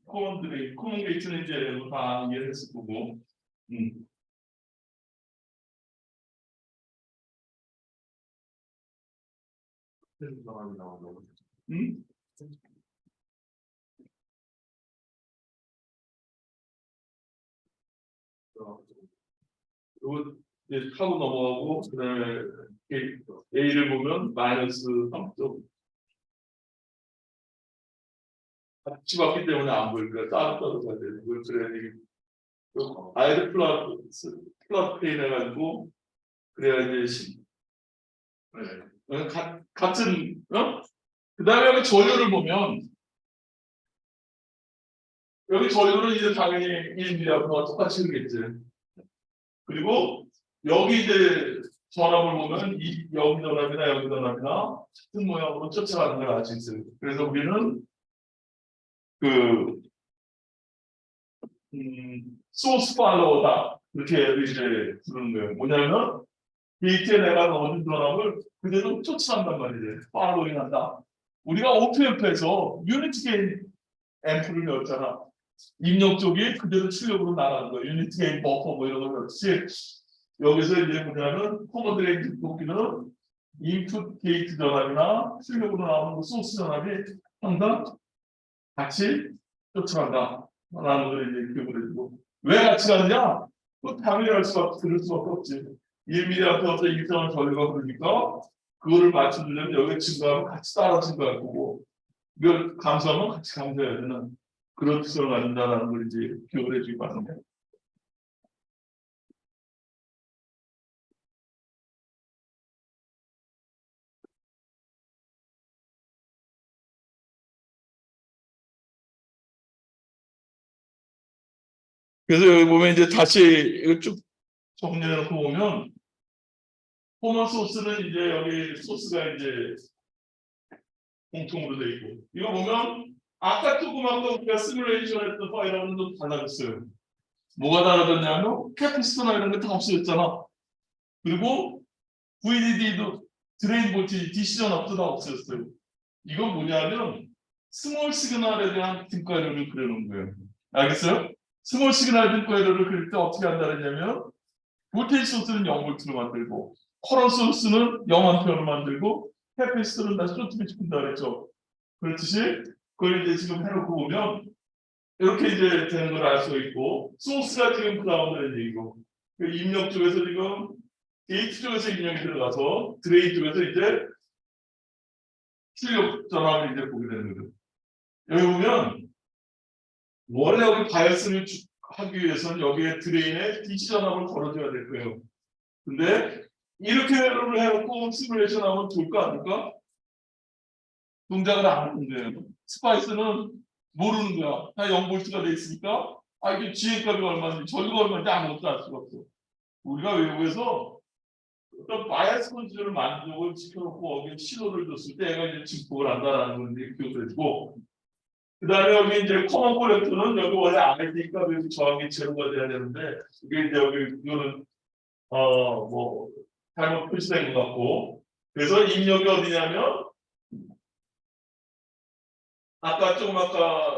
코먼 드레인, 코먼 게이트는 이제 다 이해했을 거고 이거 이제 하고 넘어가고 그다음에 A를 보면 마이너스 3점 같이 봤기 때문에 안 보일 거야. 따로 가야 되는 걸 그래야 되겠. 아이를 플러스 페인 해가지고 그래야 이제 네. 같은 그다음에 여기 전류를 보면 여기 전류는 이제 당연히 1mm하고 똑같이 흐르겠지. 그리고 여기 이제 전압을 보면 여기 전압이나 여기 전압이나 같은 모양으로 쫓아가는 걸 알 수 있어요. 그래서 우리는 그 소스 팔로우다 이렇게 이제 부르는 거예요. 뭐냐면 게이트에 내가 넣어준 전압을 그대로 쫓아간단 말이지. 팔로잉 한다. 우리가 OPF에서 유니티 게인 앰프를 넣었잖아. 입력 쪽이 그대로 출력으로 나가는 거예요. 유니티 게인 버퍼 뭐 이런 거 넣었지. 여기서 이제 뭐냐면 코먼 드레인 뽑기는 인풋 게이트 전압이나 출력으로 나오는 소스 전압이 항상 같이 쫓아간다. 라는 걸 이제 기억을 해주고. 왜 같이 가느냐? 당연히 들을 수밖에 없지. 1mm부터 일정한 전류가 흐르니까 그거를 맞춰주려면 여기 증가하면 같이 따라 증가할 거고 이걸 감소하면 같이 감소해야 되는 그런 특성을 가진다는 걸 이제 기억을 해주기 바랍니다. 그래서 여기 보면 이제 다시 이거 쭉 정리해 놓고 보면 코먼 소스는 이제 여기 소스가 이제 공통으로 돼 있고 이거 보면 아까 조그만 거 우리가 시뮬레이션 했던 파일하고는 좀 달라졌어요. 뭐가 달라졌냐면 캐피스토나 이런 게 다 없어졌잖아. 그리고 VDD도 드레인 볼티지 디시전 업도 다 없어졌어요. 이건 뭐냐면 스몰 시그널에 대한 등가 에러를 그려놓은 거예요. 알겠어요? 스몰 시그널 등가 에러를 그릴 때 어떻게 한다 그랬냐면 볼테이지 소스는 0볼트로 만들고 커런 소스는 0암페어로 만들고 캐피스토는 다시 쇼트pitch 푼다 그랬죠. 그렇듯이 그걸 이제 지금 해놓고 보면 이렇게 이제 되는 걸 알 수 있고 소스가 지금 그라운드라는 얘기고 그 입력 쪽에서 지금 게이트 쪽에서 입력이 들어가서 드레인 쪽에서 이제 출력 전압을 이제 보게 되는 거죠. 여기 보면 원래 여기 바이어스를 하기 위해서는 여기에 드레인에 DC 전압을 걸어줘야 될 거예요. 근데 이렇게 해놓고 시뮬레이션 하면 될까 안 될까? 동작을 안 하는 거예요. 스파이스는 모르는 거야. 다 0볼트가 돼 있으니까 이게 GM값이 얼마인지 전류가 얼마인지 아무것도 알 수가 없어. 우리가 외국에서 어떤 바이어스 컨트롤을 만들고 지켜놓고 거기에 신호를 줬을 때 얘가 이제 증폭을 한다라는 걸 이제 기억해주고 그 다음에 여기 이제 커먼 콜렉터는 여기 원래 RD 값이 여기 저항이 제로가 돼야 되는데 이게 이제 여기 이거는 뭐 잘못 표시된 것 같고 그래서 입력이 어디냐면 아까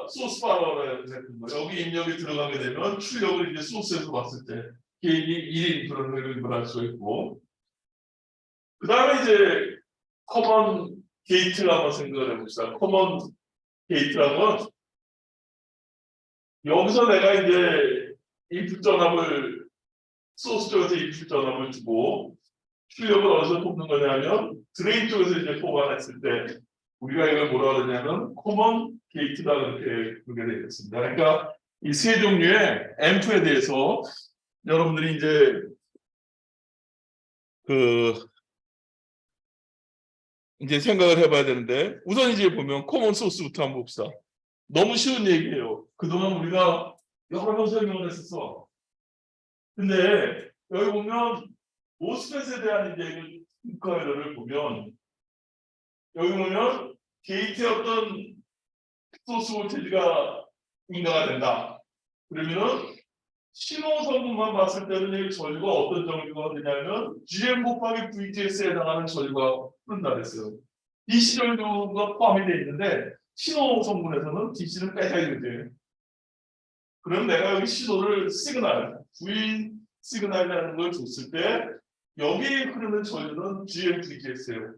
소스 파워를 했던 거 여기 입력이 들어가게 되면 출력을 이제 소스에서 봤을 때 게임이 1인 그런 걸 할 수 있고 그 다음에 이제 커먼 게이트를 한번 생각을 해봅시다. 커먼 게이트라면 여기서 내가 이제 인풋 전압을 소스 쪽에서 인풋 전압을 주고 출력을 어디서 뽑는 거냐면 드레인 쪽에서 이제 뽑아냈을 때 우리가 이걸 뭐라 그러냐면 커먼 게이트다 그렇게 부르게 되겠습니다. 그러니까 이 세 종류의 앰프에 대해서 여러분들이 이제 생각을 해봐야 되는데 우선 이제 보면 커먼 소스부터 한번 봅시다. 너무 쉬운 얘기예요. 그동안 우리가 여러 번 설명을 했었어. 근데 여기 보면 모스펫에 대한 이제 등가를 보면 여기 보면 게이트의 어떤 소스 볼테이지가 인가가 된다. 그러면은 신호 성분만 봤을 때는 이 전류가 어떤 전류가 되냐면 GM 곱하기 VGS에 해당하는 전류가 흐른다 그랬어요. DC 전류가 포함이 되어 있는데 신호 성분에서는 DC는 빼줘야 돼요. 그럼 내가 여기 신호를 시그널, V 시그널이라는 걸 줬을 때 여기에 흐르는 전류는 GM VGS예요.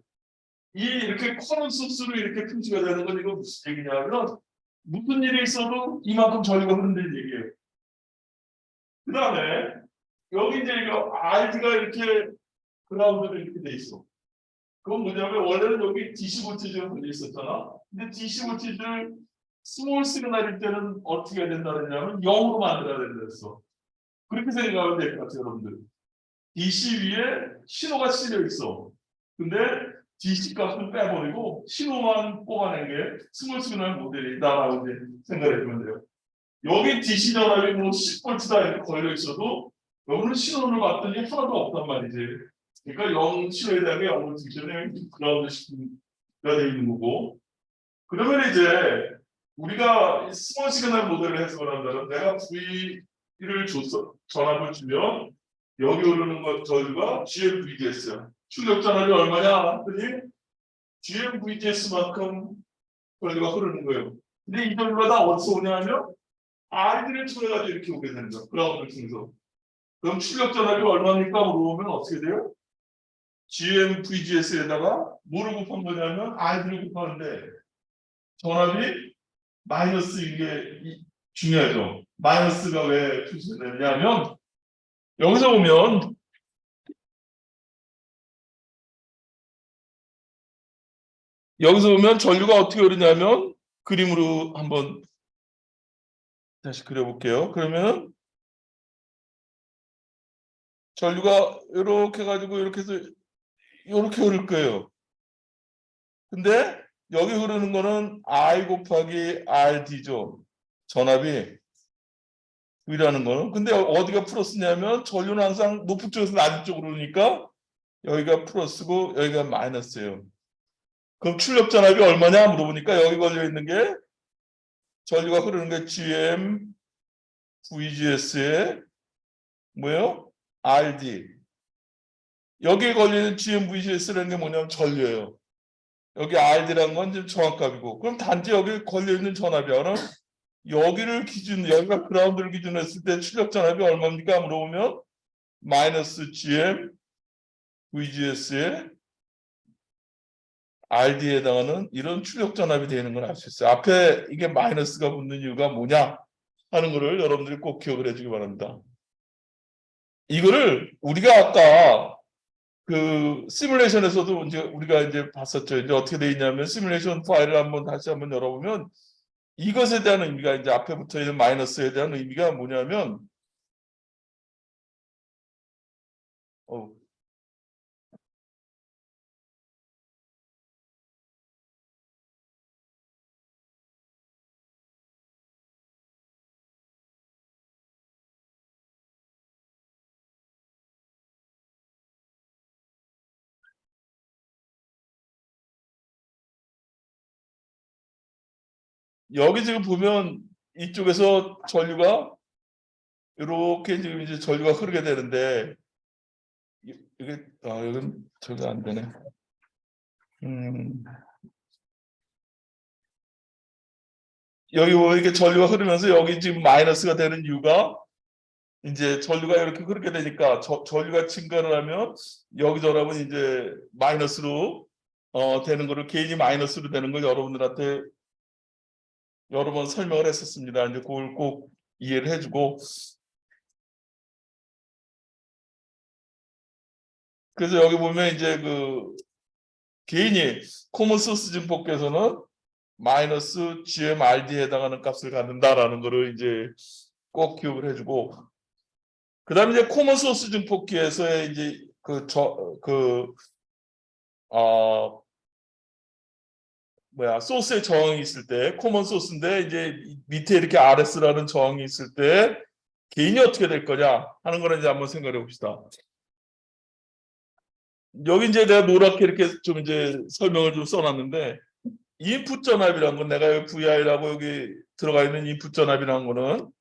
이렇게 커먼 소스로 이렇게 표시가 되는 건 이거 무슨 얘기냐면 무슨 일이 있어도 이만큼 전류가 흐른다는 얘기예요. 그 다음에 여기 이제 이거 RD가 이렇게 그라운드로 이렇게 돼 있어. 그건 뭐냐면 원래는 여기 DC 볼티지가 걸려 있었잖아. 근데 DC 볼티지를 스몰 시그널일 때는 어떻게 해야 된다 그랬냐면 0으로 만들어야 된다 그랬어. 그렇게 생각하면 될 것 같아요, 여러분들. DC 위에 신호가 실려 있어. 근데 DC 값을 빼버리고 신호만 뽑아낸 게 스몰 시그널 모델이다라고 이제 생각해 보면 돼요. 여기 DC 전압이 뭐 10V다 이렇게 걸려 있어도 여기는 신호를 봤더니 하나도 없단 말이지. 그러니까 0 신호에 대한 게 0을 직전에 그라운드 시가 돼 있는 거고. 그러면 이제 우리가 스몰 시그널 모델을 해석을 한다면 내가 V를 줬어. 전압을 주면 여기 오르는 것 전류가 GMVGS야. 출력 전압이 얼마냐? 그랬더니 GMVGS만큼 전류가 흐르는 거예요. 근데 이 전류가 다 어디서 오냐면 RD를 통해 가지고 이렇게 오게 되는 거야. 그라운드를 통해서. 그럼 출력 전압이 얼마입니까? 물어보면 어떻게 돼요? GMVGS에다가 뭐를 곱한 거냐면 RD를 곱하는데 전압이 마이너스인 게 중요하죠. 마이너스가 왜 표시되냐면 여기서 보면 전류가 어떻게 흐르냐면 그림으로 한번 다시 그려볼게요. 그러면 전류가 이렇게 가지고 이렇게 해서 이렇게 흐를 거예요. 근데 여기 흐르는 거는 I 곱하기 RD죠. 전압이 V라는 거는. 근데 어디가 플러스냐면 전류는 항상 높은 쪽에서 낮은 쪽으로 오니까 여기가 플러스고 여기가 마이너스예요. 그럼 출력 전압이 얼마냐 물어보니까 여기 걸려 있는 게 전류가 흐르는 게 GM VGS에 뭐예요? RD. 여기에 걸려 있는 GM VGS라는 게 뭐냐면 전류예요. 여기 RD라는 건 지금 정확값이고, 그럼 단지 여기 걸려 있는 전압이야. 그럼 여기를 기준, 여기가 그라운드를 기준으로 했을 때 출력 전압이 얼마입니까? 물어보면 마이너스 GM VGS에 RD에 해당하는 이런 출력 전압이 되는 걸 알 수 있어요. 앞에 이게 마이너스가 붙는 이유가 뭐냐 하는 거를 여러분들이 꼭 기억을 해주기 바랍니다. 이거를 우리가 아까 그 시뮬레이션에서도 이제 우리가 이제 봤었죠. 이제 어떻게 돼 있냐면 시뮬레이션 파일을 다시 한번 열어보면 이것에 대한 의미가 이제 앞에 붙어 있는 마이너스에 대한 의미가 뭐냐면 여기 지금 보면 이쪽에서 전류가 이렇게 지금 이제 전류가 흐르게 되는데 이게 여긴 저기 안 되네. 여기 뭐 이렇게 전류가 흐르면서 여기 지금 마이너스가 되는 이유가 이제 전류가 이렇게 흐르게 되니까 전류가 증가를 하면 여기 전압은 이제 마이너스로 되는 거를 개인이 마이너스로 되는 걸 여러분들한테 여러 번 설명을 했었습니다. 이제 그걸 꼭 이해를 해주고, 그래서 여기 보면 이제 그 개인이 코먼 소스 증폭계에서는 마이너스 GMRD에 해당하는 값을 갖는다라는 거를 이제 꼭 기억을 해주고, 그다음에 이제 코먼 소스 증폭기에서의 이제 소스의 저항이 있을 때 코먼 소스인데 이제 밑에 이렇게 RS라는 저항이 있을 때 개인이 어떻게 될 거냐 하는 거를 이제 한번 생각해 봅시다. 여기 이제 내가 노랗게 이렇게 좀 이제 설명을 좀 써놨는데 인풋 전압이라는 건 내가 여기 VI라고 여기 들어가 있는 인풋 전압이라는 거는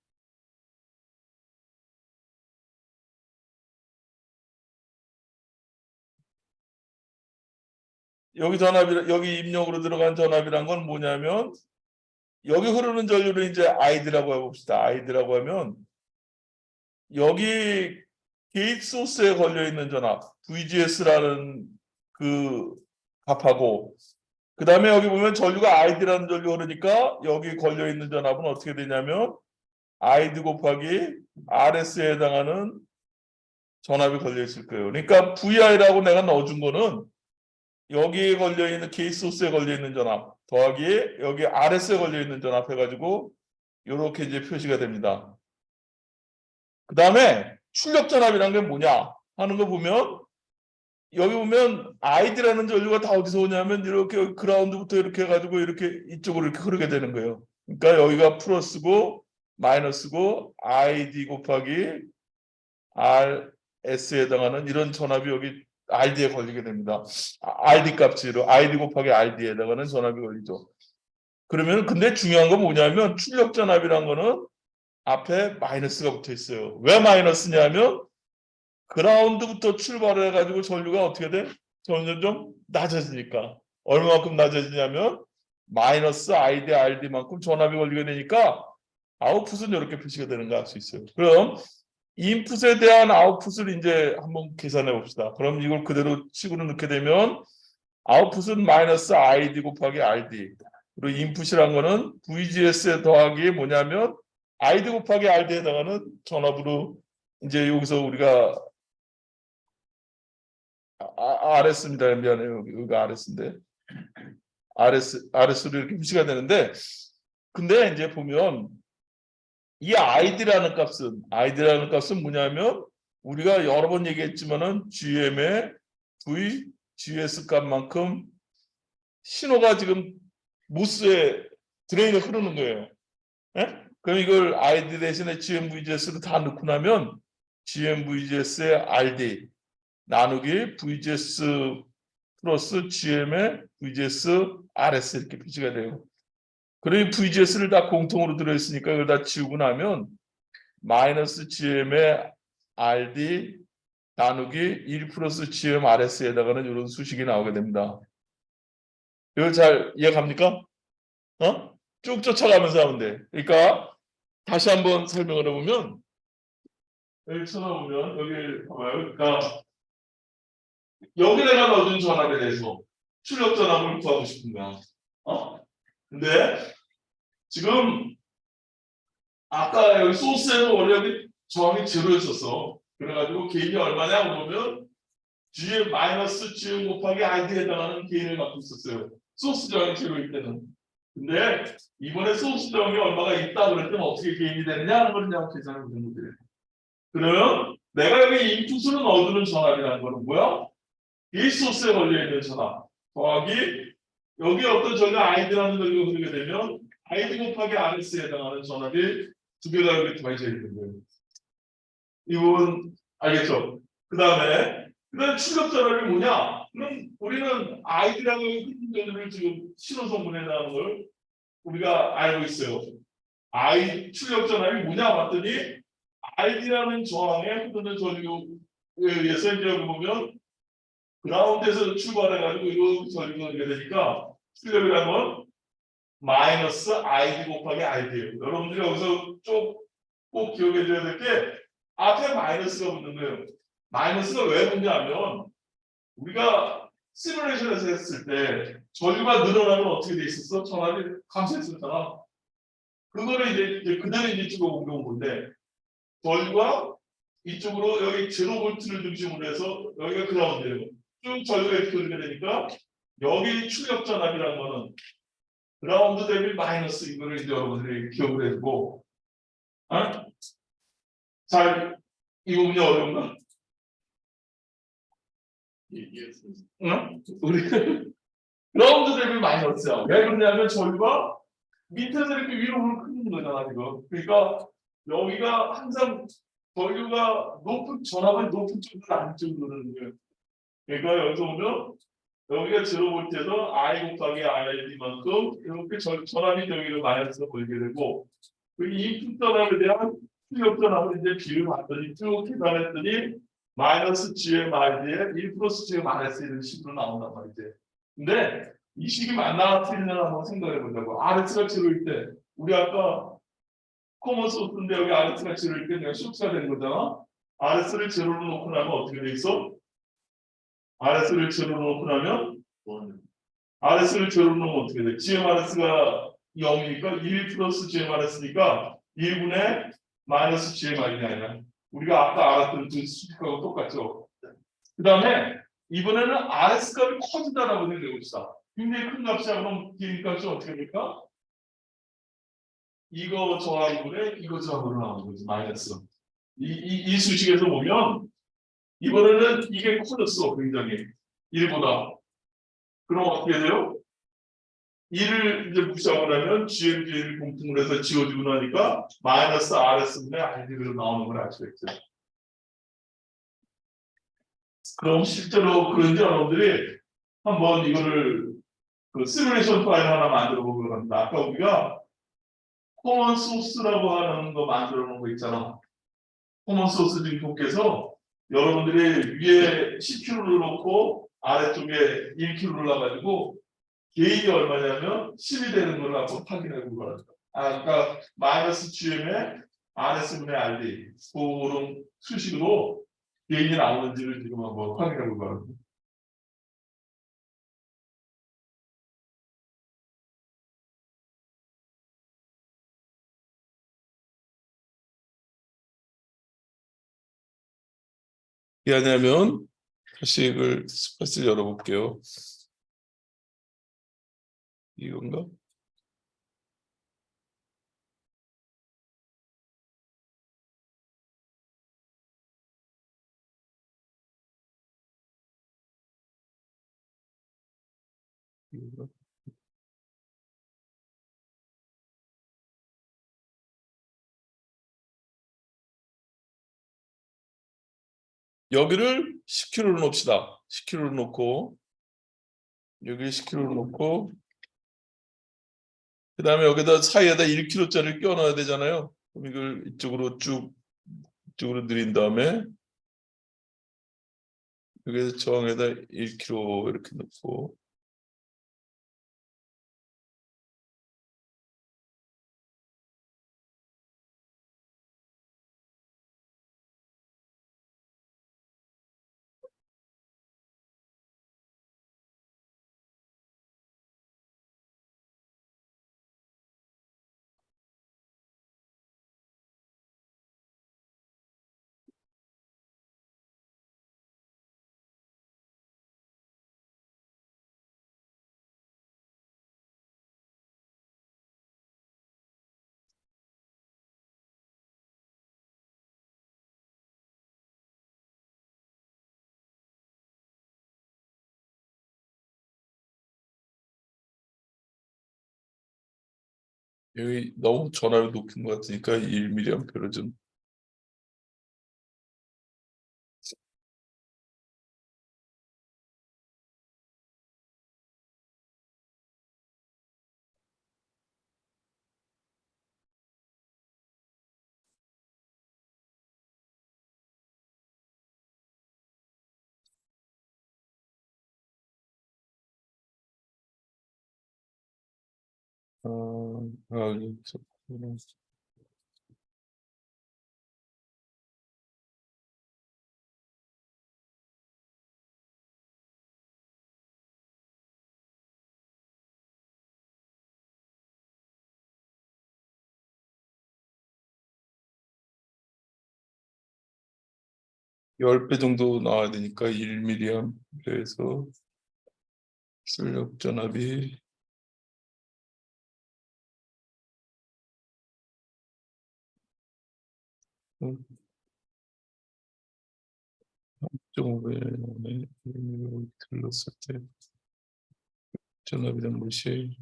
여기 여기 입력으로 들어간 전압이란 건 뭐냐면 여기 흐르는 전류를 이제 Id라고 해봅시다. Id라고 하면 여기 게이트 소스에 걸려 있는 전압 VGS라는 그 값하고 그 다음에 여기 보면 전류가 Id라는 전류 흐르니까 여기 걸려 있는 전압은 어떻게 되냐면 ID 곱하기 RS에 해당하는 전압이 걸려 있을 거예요. 그러니까 VI라고 내가 넣어준 거는 여기에 걸려 있는 게이트 소스에 걸려 있는 전압 더하기 여기 RS에 걸려 있는 전압 해가지고 이렇게 이제 표시가 됩니다. 그 다음에 출력 전압이란 게 뭐냐 하는 거 보면 여기 보면 ID라는 전류가 다 어디서 오냐면 이렇게 그라운드부터 이렇게 해가지고 이렇게 이쪽으로 이렇게 흐르게 되는 거예요. 그러니까 여기가 플러스고 마이너스고 ID 곱하기 RS에 해당하는 이런 전압이 여기 RD에 걸리게 됩니다. RD 값으로 ID 곱하기 RD에 해당하는 전압이 걸리죠. 그러면 근데 중요한 건 뭐냐면 출력 전압이란 거는 앞에 마이너스가 붙어 있어요. 왜 마이너스냐면 그라운드부터 출발을 해가지고 전류가 어떻게 돼? 점점 낮아지니까. 얼마만큼 낮아지냐면 마이너스 ID, RD만큼 전압이 걸리게 되니까 아웃풋은 이렇게 표시가 되는 거 알 수 있어요. 그럼 인풋에 대한 아웃풋을 이제 한번 계산해 봅시다. 그럼 이걸 그대로 식으로 넣게 되면 아웃풋은 마이너스 ID 곱하기 RD. 그리고 인풋이란 거는 VGS에 더하기 뭐냐면 ID 곱하기 RD에 해당하는 전압으로 이제 여기서 우리가 RS입니다. 미안해요. 여기가 RS인데 RS로 이렇게 표시가 되는데 근데 이제 보면 이 ID라는 값은 뭐냐면 우리가 여러 번 얘기했지만은 GM의 VGS 값만큼 신호가 지금 모스에 드레인에 흐르는 거예요. 예? 그럼 이걸 ID 대신에 GMVGS로 다 넣고 나면 GMVGS의 RD 나누기 VGS 플러스 GM의 VGS RS 이렇게 표시가 돼요. 그리고 VGS를 다 공통으로 들어있으니까 이걸 다 지우고 나면 마이너스 GM의 RD 나누기 1 플러스 GM RS에다가는 이런 수식이 나오게 됩니다. 이거 잘 이해갑니까? 쭉 쫓아가면서 하면 돼. 그러니까 다시 한번 설명을 해보면 여기 쳐다보면 여기 봐봐요. 그러니까 여기 내가 넣어준 전압에 대해서 출력 전압을 구하고 싶은 거야. 근데 지금 아까 여기 소스에는 원래 여기 저항이 제로였었어. 그래가지고 게인이 얼마냐 그러면 G에 마이너스 G 곱하기 RD에 해당하는 게인을 갖고 있었어요. 소스 저항이 제로일 때는. 근데 이번에 소스 저항이 얼마가 있다 그럴 때는 어떻게 게인이 되느냐 하는 걸 그냥 계산해 보는 거예요. 그러면 내가 여기 인풋으로 넣어주는 전압이라는 거는 뭐야? 이 소스에 걸려있는 전압 더하기 여기 어떤 저희가 아이디라는 걸 흐르게 되면 아이디 곱하기 RS에 해당하는 전압이 두 개가 이렇게 더해져 있는 거예요. 이 부분 알겠죠? 그 다음에 출력 전압이 뭐냐? 그럼 우리는 아이디라고 흔히 전압을 지금 신호성분해라는 걸 우리가 알고 있어요. 출력 전압이 뭐냐 봤더니 아이디라는 저항에 흐르는 전류에 의해서 이제 여기 보면 그라운드에서 출발해가지고 이렇게 전류가 오게 되니까 출력이라는 건 마이너스 아이디 곱하기 아이디예요. 여러분들이 여기서 꼭 기억해 줘야 될 게 앞에 마이너스가 붙는 거예요. 마이너스가 왜 붙냐면 우리가 시뮬레이션에서 했을 때 전류가 늘어나면 어떻게 돼 있었어? 전압이 감소했었잖아. 그거를 이제 그대로 이쪽으로 옮겨온 건데 전류가 이쪽으로 여기 제로 볼트를 중심으로 해서 여기가 그라운드예요. 쭉 전류가 이렇게 돌게 되니까 여기 출력 전압이라는 거는 그라운드 대비 마이너스 이거를 이제 여러분들이 기억을 해두고 잘 이 부분이 어려운가? 응? 우리 그라운드 대비 마이너스야. 왜 그러냐면 전류가 밑에서 이렇게 위로 흐르는 거잖아 지금. 그러니까 여기가 항상 전류가 전압은 높은 쪽으로 안쪽으로 흐르는 거예요. 그러니까 여기서 보면 여기가 제로 볼트에서 I 곱하기 RD만큼 이렇게 전압이 여기로 마이너스가 보이게 되고 이 인풋 전압에 대한 출력 전압을 이제 비를 봤더니 쭉 계산했더니 마이너스 GM RD에 1 플러스 GM RS 이런 식으로 나온단 말이지. 근데 이 식이 맞나 틀리나 한번 생각해 보자고. RS가 제로일 때 우리 아까 코먼 소스인데 여기 RS가 제로일 때 내가 쇼트가 된 거잖아. RS를 제로로 놓고 나면 어떻게 돼 있어? RS를 제로로 놓고 나면 RS를 제로로 놓으면 어떻게 돼? GMRS가 0이니까 1 플러스 GMRS니까 1분의 마이너스 GMR이 아니야. 우리가 아까 알았던 그 수식하고 똑같죠. 그 다음에 이번에는 RS 값이 커진다라고 생각해 봅시다. 굉장히 큰 값이야. 그럼 D 값이 어떻게 될까? 이거 저항분에 이거 저항으로 나오는 거지. 마이너스. 이 수식에서 보면 이번에는 이게 커졌어. 굉장히 1보다. 그럼 어떻게 돼요? 1을 이제 무시하고 나면 GMG를 공통으로 해서 지워지고 나니까 마이너스 RS분의 RD로 나오는 걸 알 수 있죠. 그럼 실제로 그런지 여러분들이 한번 이거를 그 시뮬레이션 파일 하나 만들어 보기로 합니다. 아까 우리가 코먼 소스라고 하는 거 만들어 놓은 거 있잖아. 코먼 소스 링크께서 여러분들이 위에 10kg를 놓고 아래쪽에 1kg를 놔가지고 게인이 얼마냐면 10이 되는 걸 한번 확인해 보고 합니다. 그러니까 마이너스 GM에 RS분의 RD 그런 수식으로 게인이 나오는지를 지금 한번 확인해 보고 합니다. 왜냐하면 다시 이걸 스페이스 열어볼게요. 이건가? 이건가? 여기를 10kg로 놓읍시다. 10kg로 놓고 여기 10kg를 놓고 그 다음에 여기다 사이에다 1kg짜리를 끼워 넣어야 되잖아요. 그럼 이걸 이쪽으로 쭉 이쪽으로 늘린 다음에 여기서 저항에다 1kg 이렇게 넣고 여기 너무 전압이 높은 것 같으니까 1mA를 좀 좋구나. 열 배 정도 나와야 되니까 1mA 그래서 출력 전압이 좀 오래 들렀을 때 전압이란 것이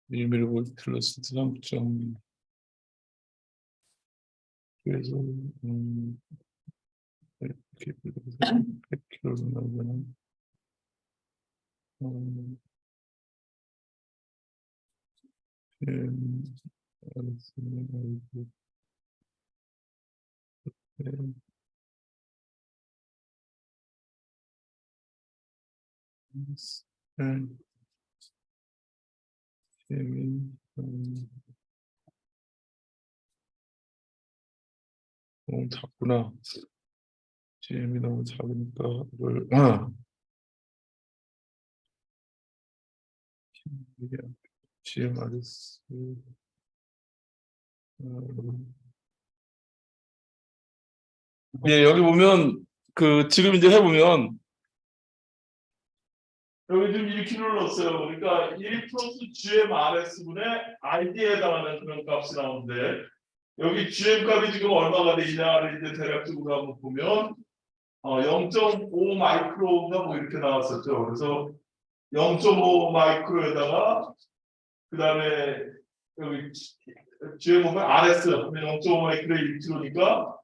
밀리볼트 틀렸을 때 3점 그래서 이렇게 100kg로 나오면 너무 작구나. GM이 너무 작으니까 이걸 GM RS 예, 여기 보면 그 지금 이제 해보면 여기 지금 1kg를 넣었어요. 그러니까 1 플러스 GM RS분의 RD에 해당하는 그런 값이 나오는데 여기 GM 값이 지금 얼마가 되냐를 이제 대략적으로 한번 보면 0.5 마이크로가 뭐 이렇게 나왔었죠. 그래서 0.5 마이크로에다가 그 다음에 여기 GM 보면 RS 0.5 마이크로에 1kg니까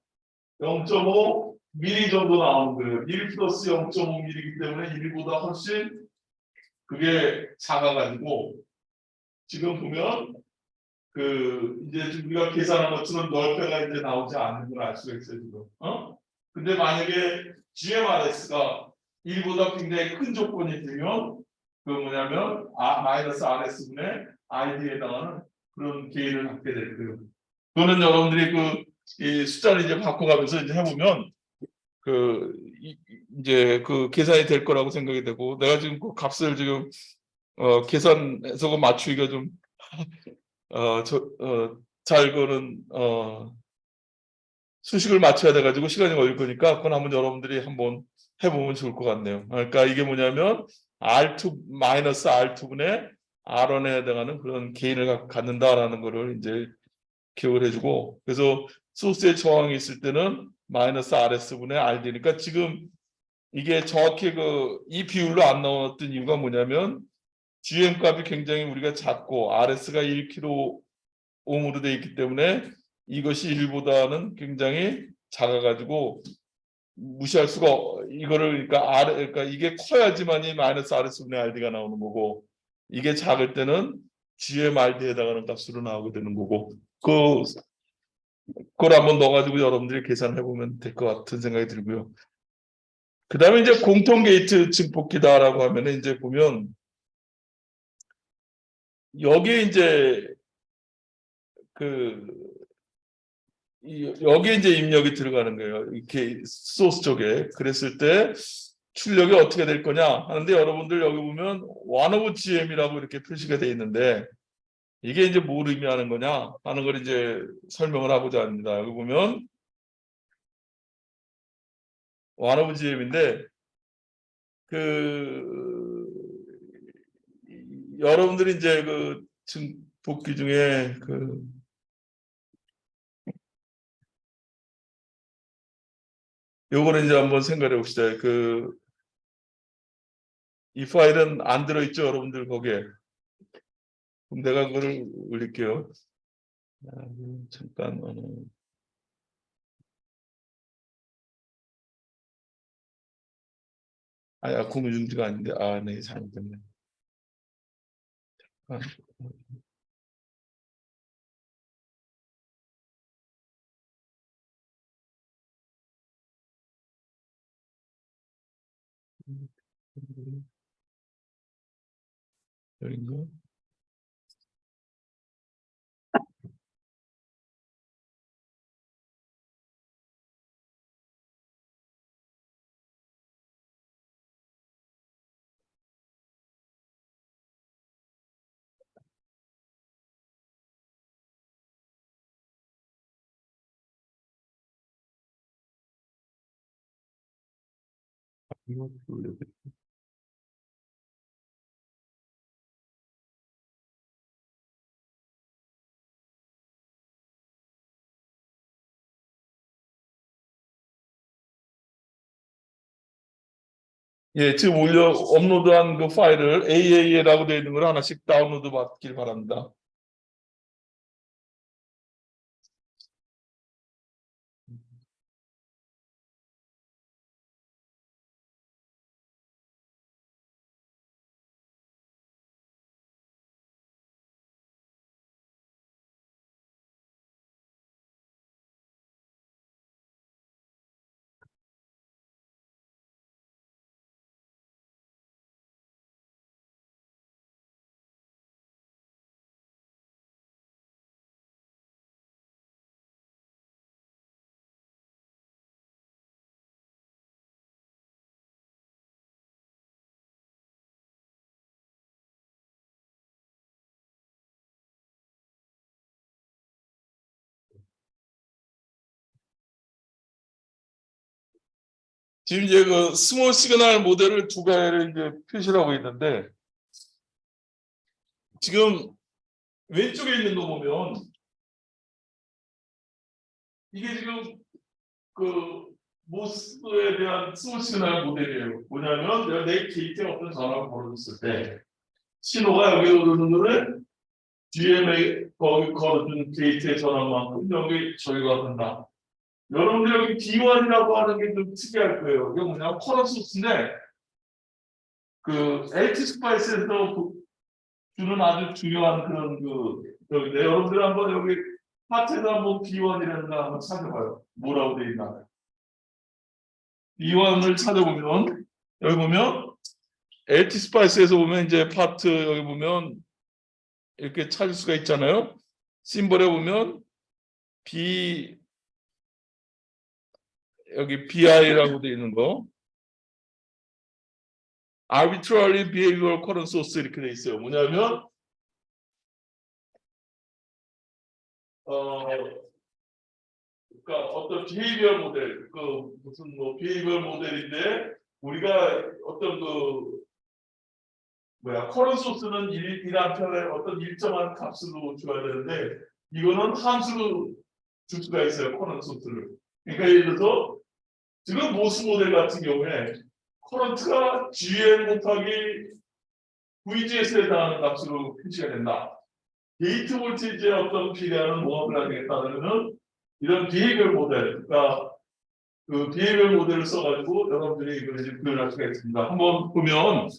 0.5 미리 정도 나오는 거예요. 1 플러스 0.5 미리이기 때문에 1보다 훨씬 그게 작아가지고 지금 보면 그 이제 지금 우리가 계산한 것처럼 넓이가 이제 나오지 않는 걸 알 수가 있어요 지금. 근데 만약에 GMRS가 1보다 굉장히 큰 조건이 되면 그 뭐냐면 마이너스 RS분의 ID에 해당하는 그런 개인을 갖게 되고요. 또는 여러분들이 이 숫자를 이제 바꿔가면서 이제 해보면 이제 그 계산이 될 거라고 생각이 되고 내가 지금 그 값을 지금 계산해서 맞추기가 좀 잘 거는 수식을 맞춰야 돼가지고 시간이 걸릴 거니까 그건 한번 여러분들이 한번 해보면 좋을 것 같네요. 그러니까 이게 뭐냐면 R2 마이너스 R2분의 R1에 해당하는 그런 개인을 갖는다라는 거를 이제 기억을 해주고 그래서 소스의 저항이 있을 때는 마이너스 RS분의 RD니까 지금 이게 정확히 이 비율로 안 나왔던 이유가 뭐냐면 GM 값이 굉장히 우리가 작고 RS가 1kΩ으로 되어 있기 때문에 이것이 1보다는 굉장히 작아가지고 무시할 수가 이거를 그러니까 이게 커야지만이 마이너스 RS분의 RD가 나오는 거고 이게 작을 때는 GMRD에 해당하는 값으로 나오게 되는 거고 그걸 한번 넣어가지고 여러분들이 계산해 보면 될 것 같은 생각이 들고요. 그 다음에 이제 공통 게이트 증폭기다라고 하면은 이제 보면 여기에 이제 여기에 이제 입력이 들어가는 거예요. 이렇게 소스 쪽에. 그랬을 때 출력이 어떻게 될 거냐 하는데 여러분들 여기 보면 1 over GM이라고 이렇게 표시가 되어 있는데 이게 이제 뭘 의미하는 거냐 하는 걸 이제 설명을 하고자 합니다. 여기 보면 1 over GM인데 여러분들이 이제 복귀 중에 요거는 이제 한번 생각해 봅시다. 이 파일은 안 들어있죠, 여러분들 거기에. 그럼 내가 그거를 올릴게요. 잠깐. 공유중지가 아닌데, 네, 잘못됐네. 여긴가? 이거 올려드릴게요. 예, 지금 업로드한 그 파일을 AA라고 되어 있는 걸 하나씩 다운로드 받길 바랍니다. 지금 이제 스몰 시그널 모델을 두 가지를 이제 표시를 하고 있는데 지금 왼쪽에 있는 거 보면 이게 지금 모스에 대한 스몰 시그널 모델이에요. 뭐냐면 내가 내 게이트에 어떤 전압을 걸어줬을 때 신호가 여기 오르는 거를 GM에 거기 걸어준 게이트의 전압만큼 여기 저희가 된다. 여러분들 여기 D1이라고 하는 게 좀 특이할 거예요. 이게 뭐냐면 커런트 소스인데 LT 스파이스에서 주는 아주 중요한 그런 여기인데 여러분들 한번 여기 파트에서 한번 D1이라는 거 한번 찾아봐요. 뭐라고 되어 있나. D1을 찾아보면 여기 보면 LT 스파이스에서 보면 이제 파트 여기 보면 이렇게 찾을 수가 있잖아요. 심벌에 보면 여기 BI라고 되어 있는 거. Arbitrary Behavioral Current Source 이렇게 돼 있어요. 뭐냐면 그러니까 어떤 behavior 모델, 무슨 behavior 모델인데 우리가 어떤 current source는 1암페어의 어떤 일정한 값으로 줘야 되는데 이거는 함수로 줄 수가 있어요. current source를. 그러니까 예를 들어서 지금 모스 모델 같은 경우에 커런트가 GM 곱하기 VGS에 해당하는 값으로 표시가 된다. 게이트 볼테이지에 어떤 비례하는 모합을 하겠다는 이런 비해별 모델, 그러니까 그 비해별 모델을 써가지고 여러분들이 이걸 이제 표현할 수가 있습니다. 한번 보면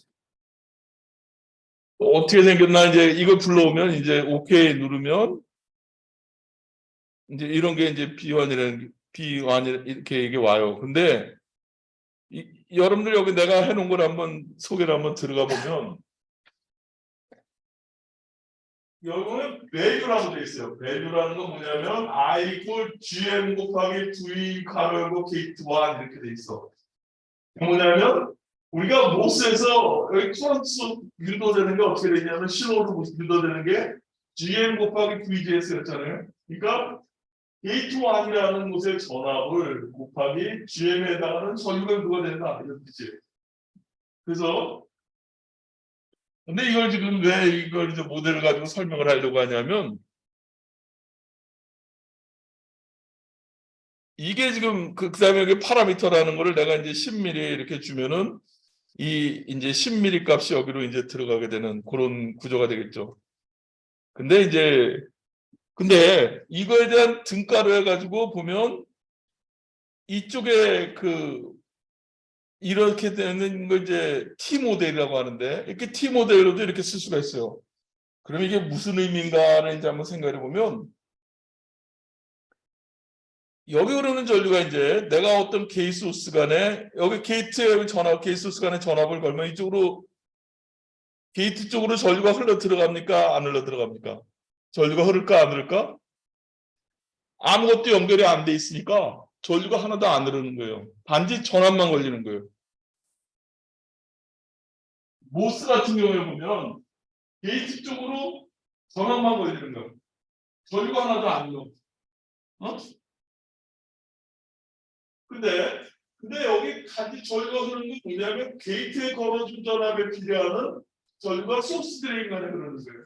어떻게 생겼나 이제 이걸 불러오면 이제 OK 누르면 이제 이런 게 이제 비환이 이렇게 이게 와요. 근데 여러분들 여기 내가 해놓은 걸 한번 소개를 한번 들어가 보면 여기는 value라고 되어 있어요. value라는 건 뭐냐면 I equal gm 곱하기 v 가로 열고 게이트 1 이렇게 돼 있어. 뭐냐면 우리가 모스에서 여기 커런트 유도되는 게 어떻게 되냐면 신호로 유도되는 게 gm 곱하기 vgs였잖아요. 그러니까 게이트 1이라는 곳의 전압을 곱하기 gm에 해당하는 전류가 유도가 된다 이런 뜻이에요. 그래서 근데 이걸 지금 왜 이걸 이제 모델을 가지고 설명을 하려고 하냐면 이게 지금 그다음에 여기 파라미터라는 거를 내가 이제 10mm 이렇게 주면은 이 이제 10mm 값이 여기로 이제 들어가게 되는 그런 구조가 되겠죠. 근데 이거에 대한 등가로 해가지고 보면 이쪽에 이렇게 되는 걸 이제 T 모델이라고 하는데 이렇게 T 모델로도 이렇게 쓸 수가 있어요. 그럼 이게 무슨 의미인가를 이제 한번 생각해 보면 여기 흐르는 전류가 이제 내가 어떤 게이트 소스 간에 여기 게이트에 게이트 소스 간에 전압을 걸면 이쪽으로 게이트 쪽으로 전류가 흘러 들어갑니까? 안 흘러 들어갑니까? 전류가 흐를까 안 흐를까? 아무것도 연결이 안 돼 있으니까 전류가 하나도 안 흐르는 거예요. 단지 전압만 걸리는 거예요. 모스 같은 경우에 보면 게이트 쪽으로 전압만 걸리는 거예요. 전류가 하나도 안 흘러. 근데 여기 단지 전류가 흐르는 건 뭐냐면 게이트에 걸어준 전압에 비례하는 전류가 소스 드레인 간에 흐르는 거예요.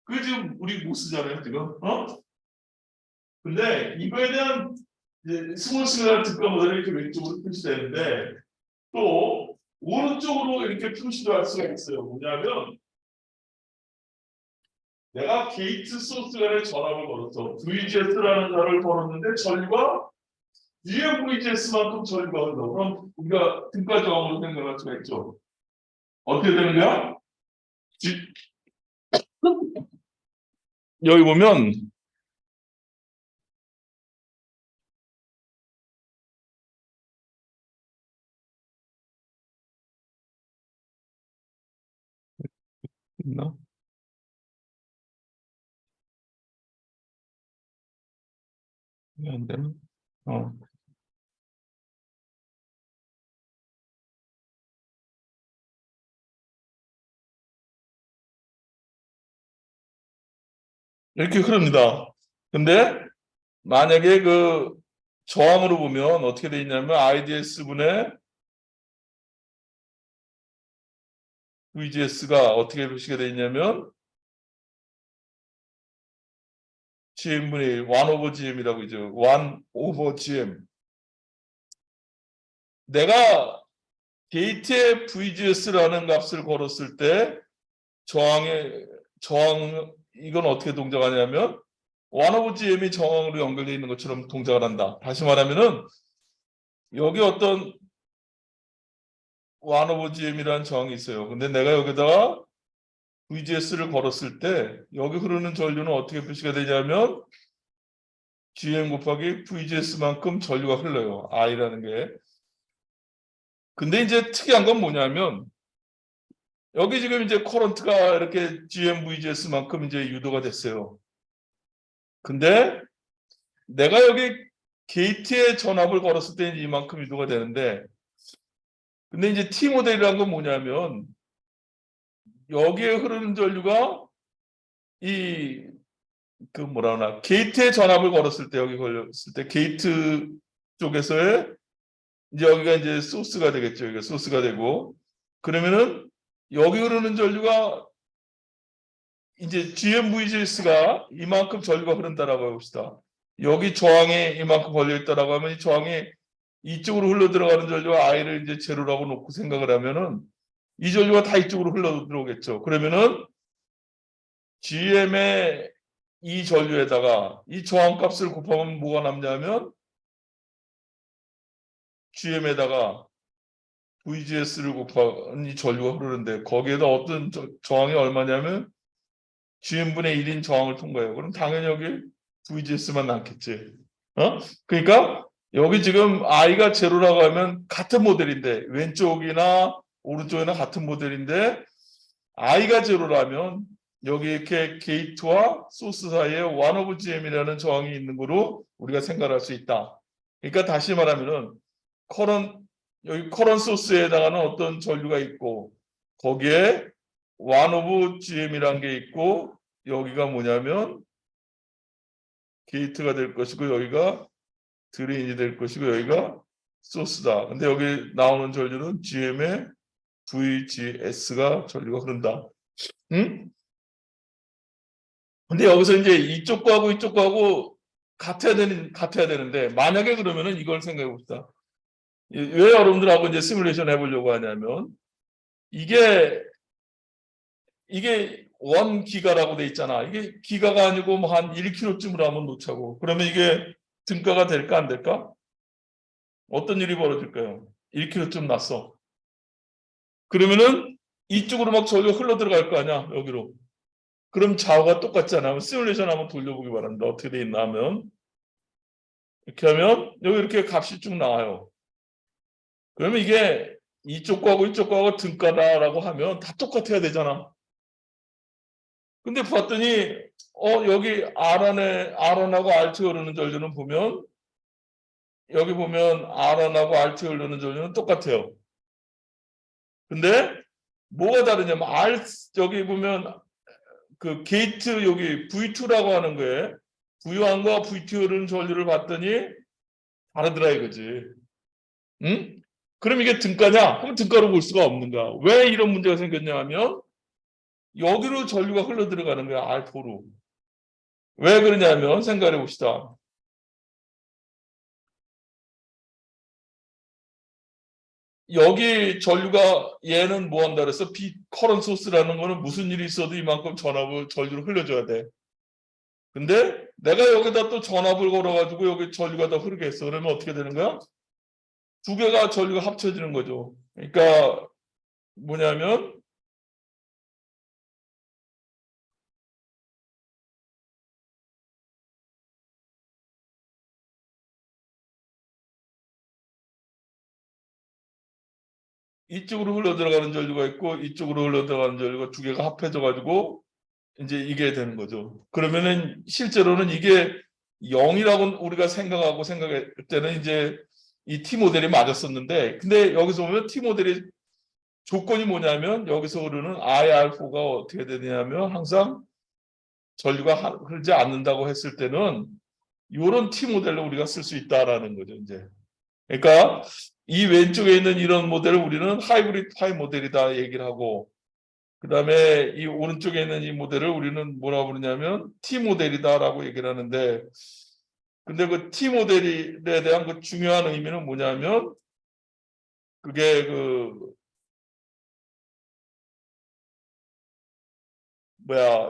그게 지금 우리 모스잖아요, 지금. 근데 이거에 대한 이제 스몰 시그널 특가 모델이 이렇게 왼쪽으로 표시되는데 또 오른쪽으로 이렇게 표시도 할 수가 있어요. 뭐냐면 내가 게이트 소스 간에 전압을 걸었어. VGS라는 단어를 걸었는데 전류가 위에 VGS만큼 전류가 흘러. 그럼 우리가 등가 저항으로 생각할 수가 있죠. 어떻게 되는 거야? 여기 보면 있나? 안 되나? 이렇게 흐릅니다. 근데 만약에 저항으로 보면 어떻게 돼 있냐면 IDS분의 VGS가 어떻게 표시가 돼 있냐면 GM분의 1 over GM이라고 이죠. 1 over GM. 내가 게이트에 VGS라는 값을 걸었을 때 저항 이건 어떻게 동작하냐면 1 over GM이 저항으로 연결되어 있는 것처럼 동작을 한다. 다시 말하면은 여기 어떤 1 over GM이라는 저항이 있어요. 근데 내가 여기다가 VGS를 걸었을 때 여기 흐르는 전류는 어떻게 표시가 되냐면 GM 곱하기 VGS만큼 전류가 흘러요. I라는 게. 근데 이제 특이한 건 뭐냐면 여기 지금 이제 커런트가 이렇게 GM VGS만큼 이제 유도가 됐어요. 근데 내가 여기 게이트에 전압을 걸었을 때 이만큼 유도가 되는데 근데 이제 T 모델이라는 건 뭐냐면 여기에 흐르는 전류가 뭐라 하나 게이트에 전압을 걸었을 때 여기 걸렸을 때 게이트 쪽에서의 이제 여기가 이제 소스가 되겠죠. 여기가 소스가 되고 그러면은 여기 흐르는 전류가 이제 GMVGS가 이만큼 전류가 흐른다라고 해봅시다. 여기 저항이 이만큼 걸려 있다라고 하면 이 저항이 이쪽으로 흘러 들어가는 전류가 I를 이제 제로라고 놓고 생각을 하면은 이 전류가 다 이쪽으로 흘러 들어오겠죠. 그러면은 GM의 이 전류에다가 이 저항값을 곱하면 뭐가 남냐면 GM에다가 VGS를 곱한 이 전류가 흐르는데 거기에다 어떤 저항이 얼마냐면 GM분의 1인 저항을 통과해요. 그럼 당연히 여기 VGS만 남겠지. 그러니까 여기 지금 I가 제로라고 하면 같은 모델인데 왼쪽이나 오른쪽이나 같은 모델인데 I가 제로라면 여기 이렇게 게이트와 소스 사이에 1 over GM이라는 저항이 있는 거로 우리가 생각할 수 있다. 그러니까 다시 말하면은 여기 커런 소스에 해당하는 어떤 전류가 있고 거기에 1 over GM이라는 게 있고 여기가 뭐냐면 게이트가 될 것이고 여기가 드레인이 될 것이고 여기가 소스다. 근데 여기 나오는 전류는 GM의 VGS가 전류가 흐른다. 응? 근데 여기서 이제 이쪽하고 같아야 되는데 만약에 그러면은 이걸 생각해 봅시다. 왜 여러분들하고 이제 시뮬레이션 해보려고 하냐면 이게 1기가라고 돼 있잖아. 이게 기가가 아니고 뭐 한 1km쯤으로 하면 놓자고. 그러면 이게 등가가 될까 안 될까? 어떤 일이 벌어질까요? 1km쯤 났어. 그러면은 이쪽으로 막 전류가 흘러 들어갈 거 아니야, 여기로. 그럼 좌우가 똑같잖아. 시뮬레이션 한번 돌려보기 바랍니다. 어떻게 돼 있나 하면. 이렇게 하면 여기 이렇게 값이 쭉 나와요. 그러면 이게 이쪽하고 등가다라고 하면 다 똑같아야 되잖아. 근데 봤더니 여기 R1하고 R2 흐르는 전류는 보면 여기 보면 R1하고 R2 흐르는 전류는 똑같아요. 근데 뭐가 다르냐면 여기 보면 그 게이트 여기 V2라고 하는 거에 V1과 V2 흐르는 전류를 봤더니 다르더라 이거지. 응? 그럼 이게 등가냐? 그럼 등가로 볼 수가 없는가? 왜 이런 문제가 생겼냐 하면 여기로 전류가 흘러 들어가는 거야, R4로. 왜 그러냐면 생각해 봅시다. 여기 전류가 얘는 뭐 한다 그래서 커런 소스라는 거는 무슨 일이 있어도 이만큼 전류를 흘려줘야 돼. 근데 내가 여기다 또 전압을 걸어가지고 여기 전류가 더 흐르게 했어. 그러면 어떻게 되는 거야? 두 개가 전류가 합쳐지는 거죠. 그러니까 뭐냐면 이쪽으로 흘러 들어가는 전류가 있고 이쪽으로 흘러 들어가는 전류가 두 개가 합해져 가지고 이제 이게 되는 거죠. 그러면은 실제로는 이게 0이라고 우리가 생각할 때는 이제 이 T 모델이 맞았었는데 근데 여기서 보면 T 모델이 조건이 뭐냐면 여기서 흐르는 IR4가 어떻게 되냐면 항상 전류가 흐르지 않는다고 했을 때는 이런 T 모델로 우리가 쓸 수 있다라는 거죠. 이제 그러니까 이 왼쪽에 있는 이런 모델을 우리는 하이브리드 파이 모델이다 얘기를 하고 그다음에 이 오른쪽에 있는 이 모델을 우리는 뭐라고 부르냐면 T 모델이다라고 얘기를 하는데 근데 그 T 모델에 대한 그 중요한 의미는 뭐냐면 그게 그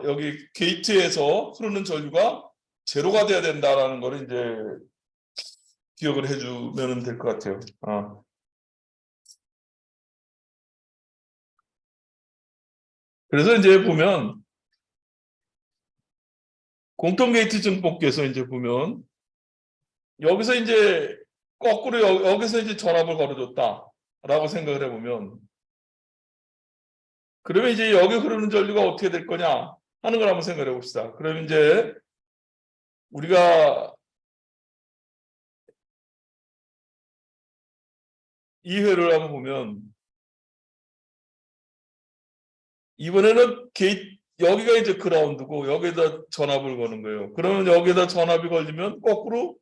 여기 게이트에서 흐르는 전류가 제로가 돼야 된다라는 거를 이제 기억을 해주면 될 것 같아요. 그래서 이제 보면 공통 게이트 증폭기에서 이제 보면 여기서 이제 거꾸로 여기서 이제 전압을 걸어줬다라고 생각을 해보면 그러면 이제 여기 흐르는 전류가 어떻게 될 거냐 하는 걸 한번 생각해 봅시다. 그러면 이제 우리가 이 회를 한번 보면 이번에는 여기가 이제 그라운드고 여기다 전압을 거는 거예요. 그러면 여기다 전압이 걸리면 거꾸로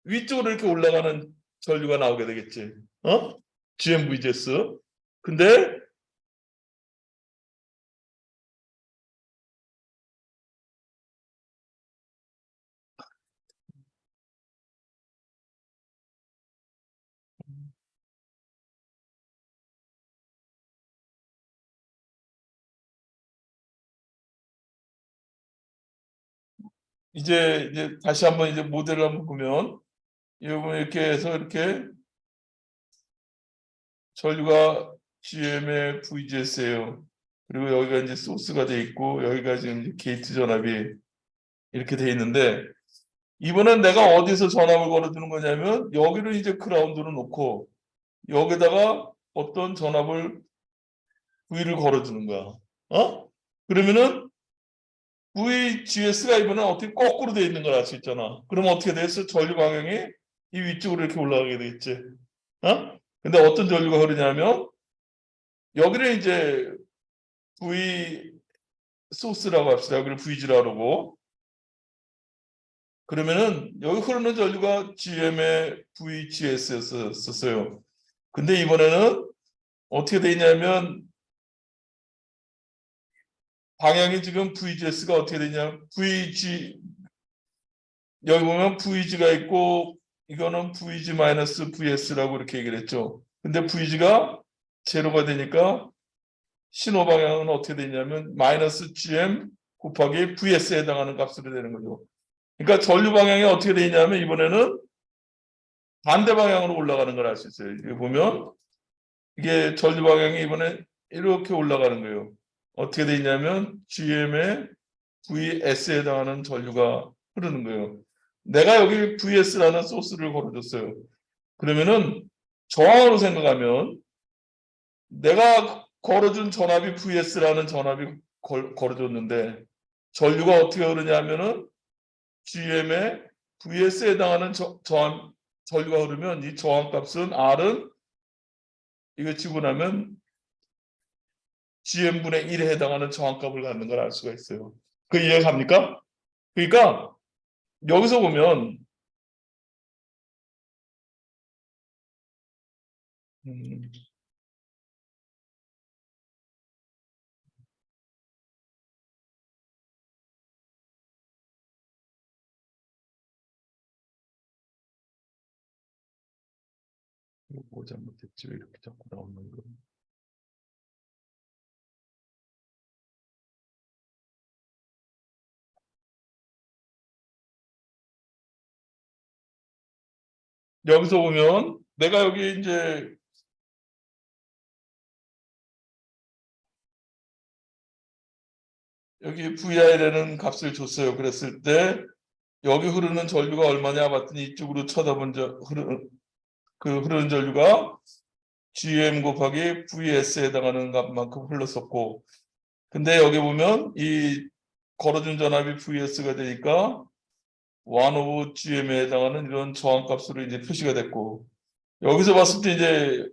위쪽으로 이렇게 올라가는 전류가 나오게 되겠지. GMVGS. 근데 이제 다시 한번 이제 모델을 한번 보면 이렇게 해서 이렇게 전류가 GM의 VGS예요. 그리고 여기가 이제 소스가 돼 있고 여기가 지금 이제 게이트 전압이 이렇게 돼 있는데 이번엔 내가 어디서 전압을 걸어주는 거냐면 여기를 이제 그라운드로 놓고 여기다가 어떤 전압을 V를 걸어주는 거야. 그러면은 VGS가 이번엔 어떻게 거꾸로 돼 있는 걸 알 수 있잖아. 그럼 어떻게 됐어? 전류 방향이 이 위쪽으로 이렇게 올라가게 되겠지. 근데 어떤 전류가 흐르냐면 여기를 이제 V 소스라고 합시다. 여기를 VG라고 그러고 그러면은 여기 흐르는 전류가 GM의 VGS였었어요. 근데 이번에는 어떻게 돼 있냐면 방향이 지금 VGS가 어떻게 되냐 VG 여기 보면 VG가 있고 이거는 VG-VS라고 이렇게 얘기를 했죠. 근데 VG가 제로가 되니까 신호 방향은 어떻게 되냐면 마이너스 GM 곱하기 VS에 해당하는 값으로 되는 거죠. 그러니까 전류 방향이 어떻게 되냐면 이번에는 반대 방향으로 올라가는 걸 알 수 있어요. 여기 보면 이게 전류 방향이 이번에 이렇게 올라가는 거예요. 어떻게 돼 있냐면 GM의 VS에 해당하는 전류가 흐르는 거예요. 내가 여기 VS라는 소스를 걸어줬어요. 그러면은 저항으로 생각하면 내가 걸어준 전압이 VS라는 전압이 걸어줬는데 전류가 어떻게 흐르냐면은 GM의 VS에 해당하는 전류가 흐르면 이 저항값은 R은 이거 치고 나면 GM분의 1에 해당하는 저항값을 갖는 걸 알 수가 있어요. 그 이해갑니까? 그러니까 여기서 보면 뭐 잘못했지 왜 이렇게 자꾸 나오는 거? 여기서 보면 내가 여기 이제 여기 VI라는 값을 줬어요. 그랬을 때 여기 흐르는 전류가 얼마냐 봤더니 이쪽으로 쳐다본 흐르는 전류가 GM 곱하기 VS에 해당하는 값만큼 흘렀었고 근데 여기 보면 이 걸어준 전압이 VS가 되니까 1 over GM에 해당하는 이런 저항값으로 이제 표시가 됐고 여기서 봤을 때 이제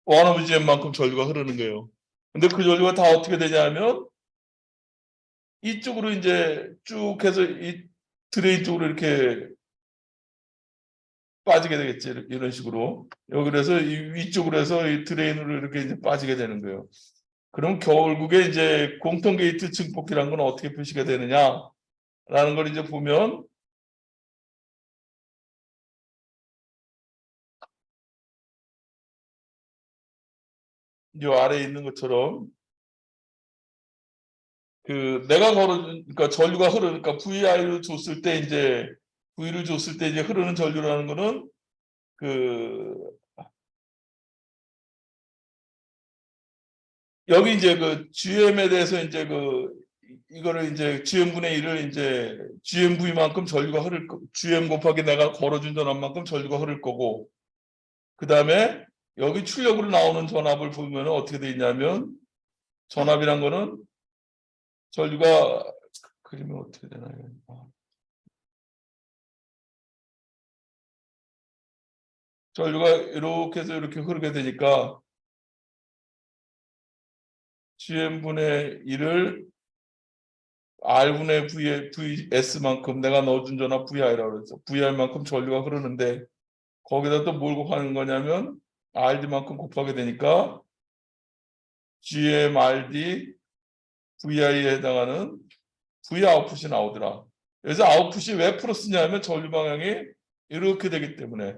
1 over GM만큼 전류가 흐르는 거예요. 근데 그 전류가 다 어떻게 되냐면 이쪽으로 이제 쭉 해서 이 드레인 쪽으로 이렇게 빠지게 되겠지. 이런 식으로. 여기 그래서 이 위쪽으로 해서 이 드레인으로 이렇게 이제 빠지게 되는 거예요. 그럼 결국에 이제 공통 게이트 증폭기란 건 어떻게 표시가 되느냐라는 걸 이제 보면 이 아래에 있는 것처럼 그 내가 그러니까 전류가 흐르니까 VI를 줬을 때 이제 V를 줬을 때 이제 흐르는 전류라는 거는 그 여기 이제 그 GM에 대해서 이제 이거를 이제 GM분의 1을 이제 GMV만큼 전류가 흐를 GM 곱하기 내가 걸어준 전압만큼 전류가 흐를 거고 그 다음에 여기 출력으로 나오는 전압을 보면 어떻게 돼 있냐면 전압이란 거는 전류가 그리면 어떻게 되나요? 전류가 이렇게 해서 이렇게 흐르게 되니까 GM분의 1을 R분의 VS만큼 내가 넣어준 전압 VI라고 그랬어. VI만큼 전류가 흐르는데 거기다 또 뭘 곱하는 거냐면 RD만큼 곱하게 되니까 GMRD VI에 해당하는 V 아웃풋이 나오더라. 그래서 아웃풋이 왜 플러스냐면 전류 방향이 이렇게 되기 때문에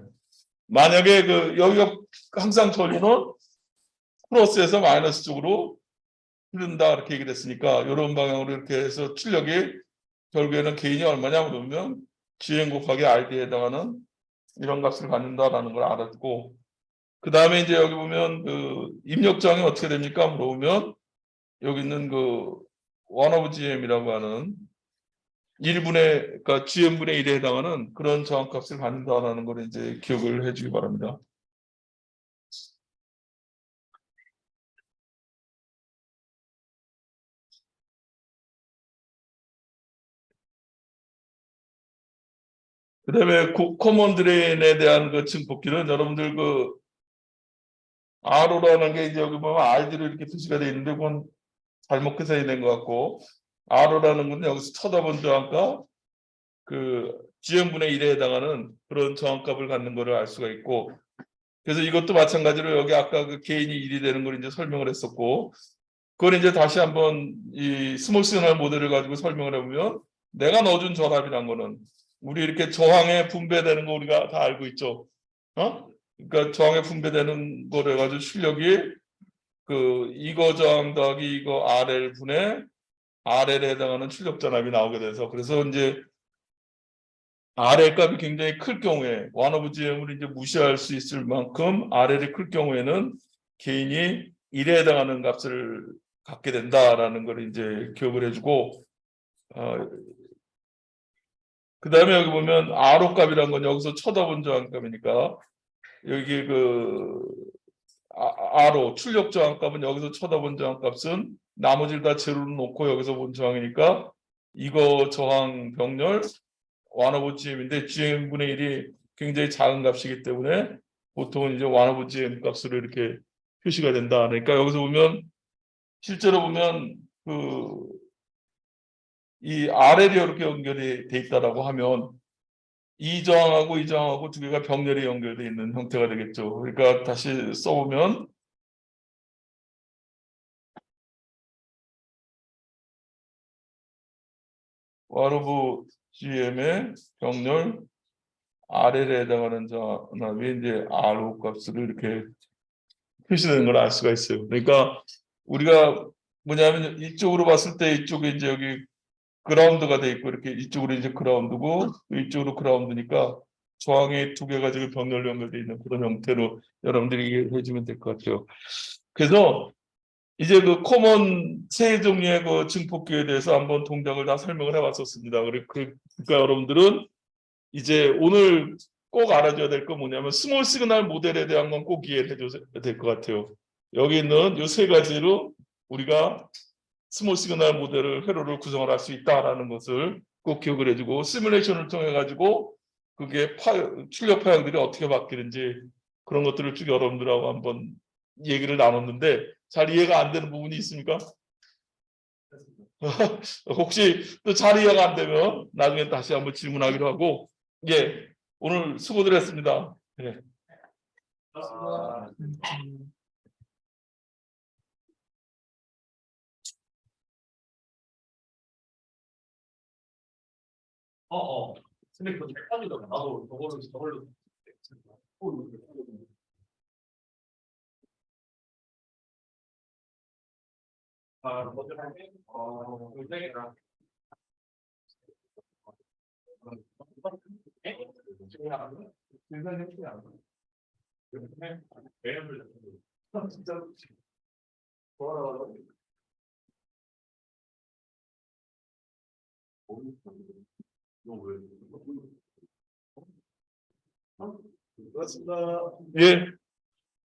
만약에 여기가 항상 전류는 플러스에서 마이너스 쪽으로 흐른다 이렇게 얘기를 했으니까 이런 방향으로 이렇게 해서 출력이 결국에는 개인이 얼마냐 그러면 GM 곱하기 RD에 해당하는 이런 값을 갖는다라는 걸 알았고, 그 다음에 이제 여기 보면 그 입력장이 어떻게 됩니까? 물어보면 여기 있는 그 1 over GM이라고 하는 1분의, 그러니까 GM분의 1에 해당하는 그런 저항값을 갖는다라는 걸 이제 기억을 해주기 바랍니다. 그 다음에 코먼 드레인에 대한 그 증폭기는 여러분들 그 RO라는 게 이제 여기 보면 RD로 이렇게 표시가 되어 있는데 그건 잘못 기사이 된 것 같고, RO라는 건 여기서 쳐다본 저항값 그 GM분의 1에 해당하는 그런 저항값을 갖는 것을 알 수가 있고, 그래서 이것도 마찬가지로 여기 아까 그 개인이 1이 되는 걸 이제 설명을 했었고, 그걸 이제 다시 한번 이 스몰 시그널 모델을 가지고 설명을 해보면 내가 넣어준 전압이란 거는 우리 이렇게 저항에 분배되는 거 우리가 다 알고 있죠. 그러니까 저항에 분배되는 거를 해가지고 출력이 그 이거 저항 더하기 이거 RL 분의 RL에 해당하는 출력 전압이 나오게 돼서, 그래서 이제 RL 값이 굉장히 클 경우에 1 over GM을 이제 무시할 수 있을 만큼 RL이 클 경우에는 개인이 1에 해당하는 값을 갖게 된다라는 걸 이제 기억을 해주고, 그 다음에 여기 보면 RO 값이란 건 여기서 쳐다본 저항값이니까 여기 그 RO 출력 저항값은 여기서 쳐다본 저항값은 나머지를 다 제로로 놓고 여기서 본 저항이니까 이거 저항 병렬 1 over GM인데 GM분의 1이 굉장히 작은 값이기 때문에 보통은 이제 1 over GM 값으로 이렇게 표시가 된다. 그러니까 여기서 보면 실제로 보면 그 이 RL이 이렇게 연결이 돼 있다라고 하면 이 저항하고 이 저항하고 두 개가 병렬이 연결되어 있는 형태가 되겠죠. 그러니까 다시 써보면 와르브 GM의 병렬 RL에 해당하는 전압이 이제 RO 값으로 이렇게 표시되는 걸 알 수가 있어요. 그러니까 우리가 뭐냐면 이쪽으로 봤을 때 이쪽에 이제 여기 그라운드가 돼 있고 이렇게 이쪽으로 이제 그라운드고 이쪽으로 그라운드니까 저항이 두 개가 지금 병렬로 연결되어 있는 그런 형태로 여러분들이 이해해 주면 될 것 같아요. 그래서 이제 그 코먼 세 종류의 그 증폭기에 대해서 한번 동작을 다 설명을 해봤었습니다. 그러니까 여러분들은 이제 오늘 꼭 알아줘야 될 건 뭐냐면 스몰 시그널 모델에 대한 건 꼭 이해를 해줘야 될 것 같아요. 여기 있는 이 세 가지로 우리가 스몰 시그널 모델을 회로를 구성을 할 수 있다라는 것을 꼭 기억을 해주고, 시뮬레이션을 통해 가지고 그게 출력 파형들이 어떻게 바뀌는지 그런 것들을 쭉 여러분들하고 한번 얘기를 나눴는데 잘 이해가 안 되는 부분이 있습니까? 혹시 또 잘 이해가 안 되면 나중에 다시 한번 질문하기로 하고, 예, 오늘 수고들 했습니다. 네. 근데 그거 잘 빠지더라. 나도 저걸로. 먼저 할게. 굉장히라. 진짜 좋아라. 고맙습니다. 예.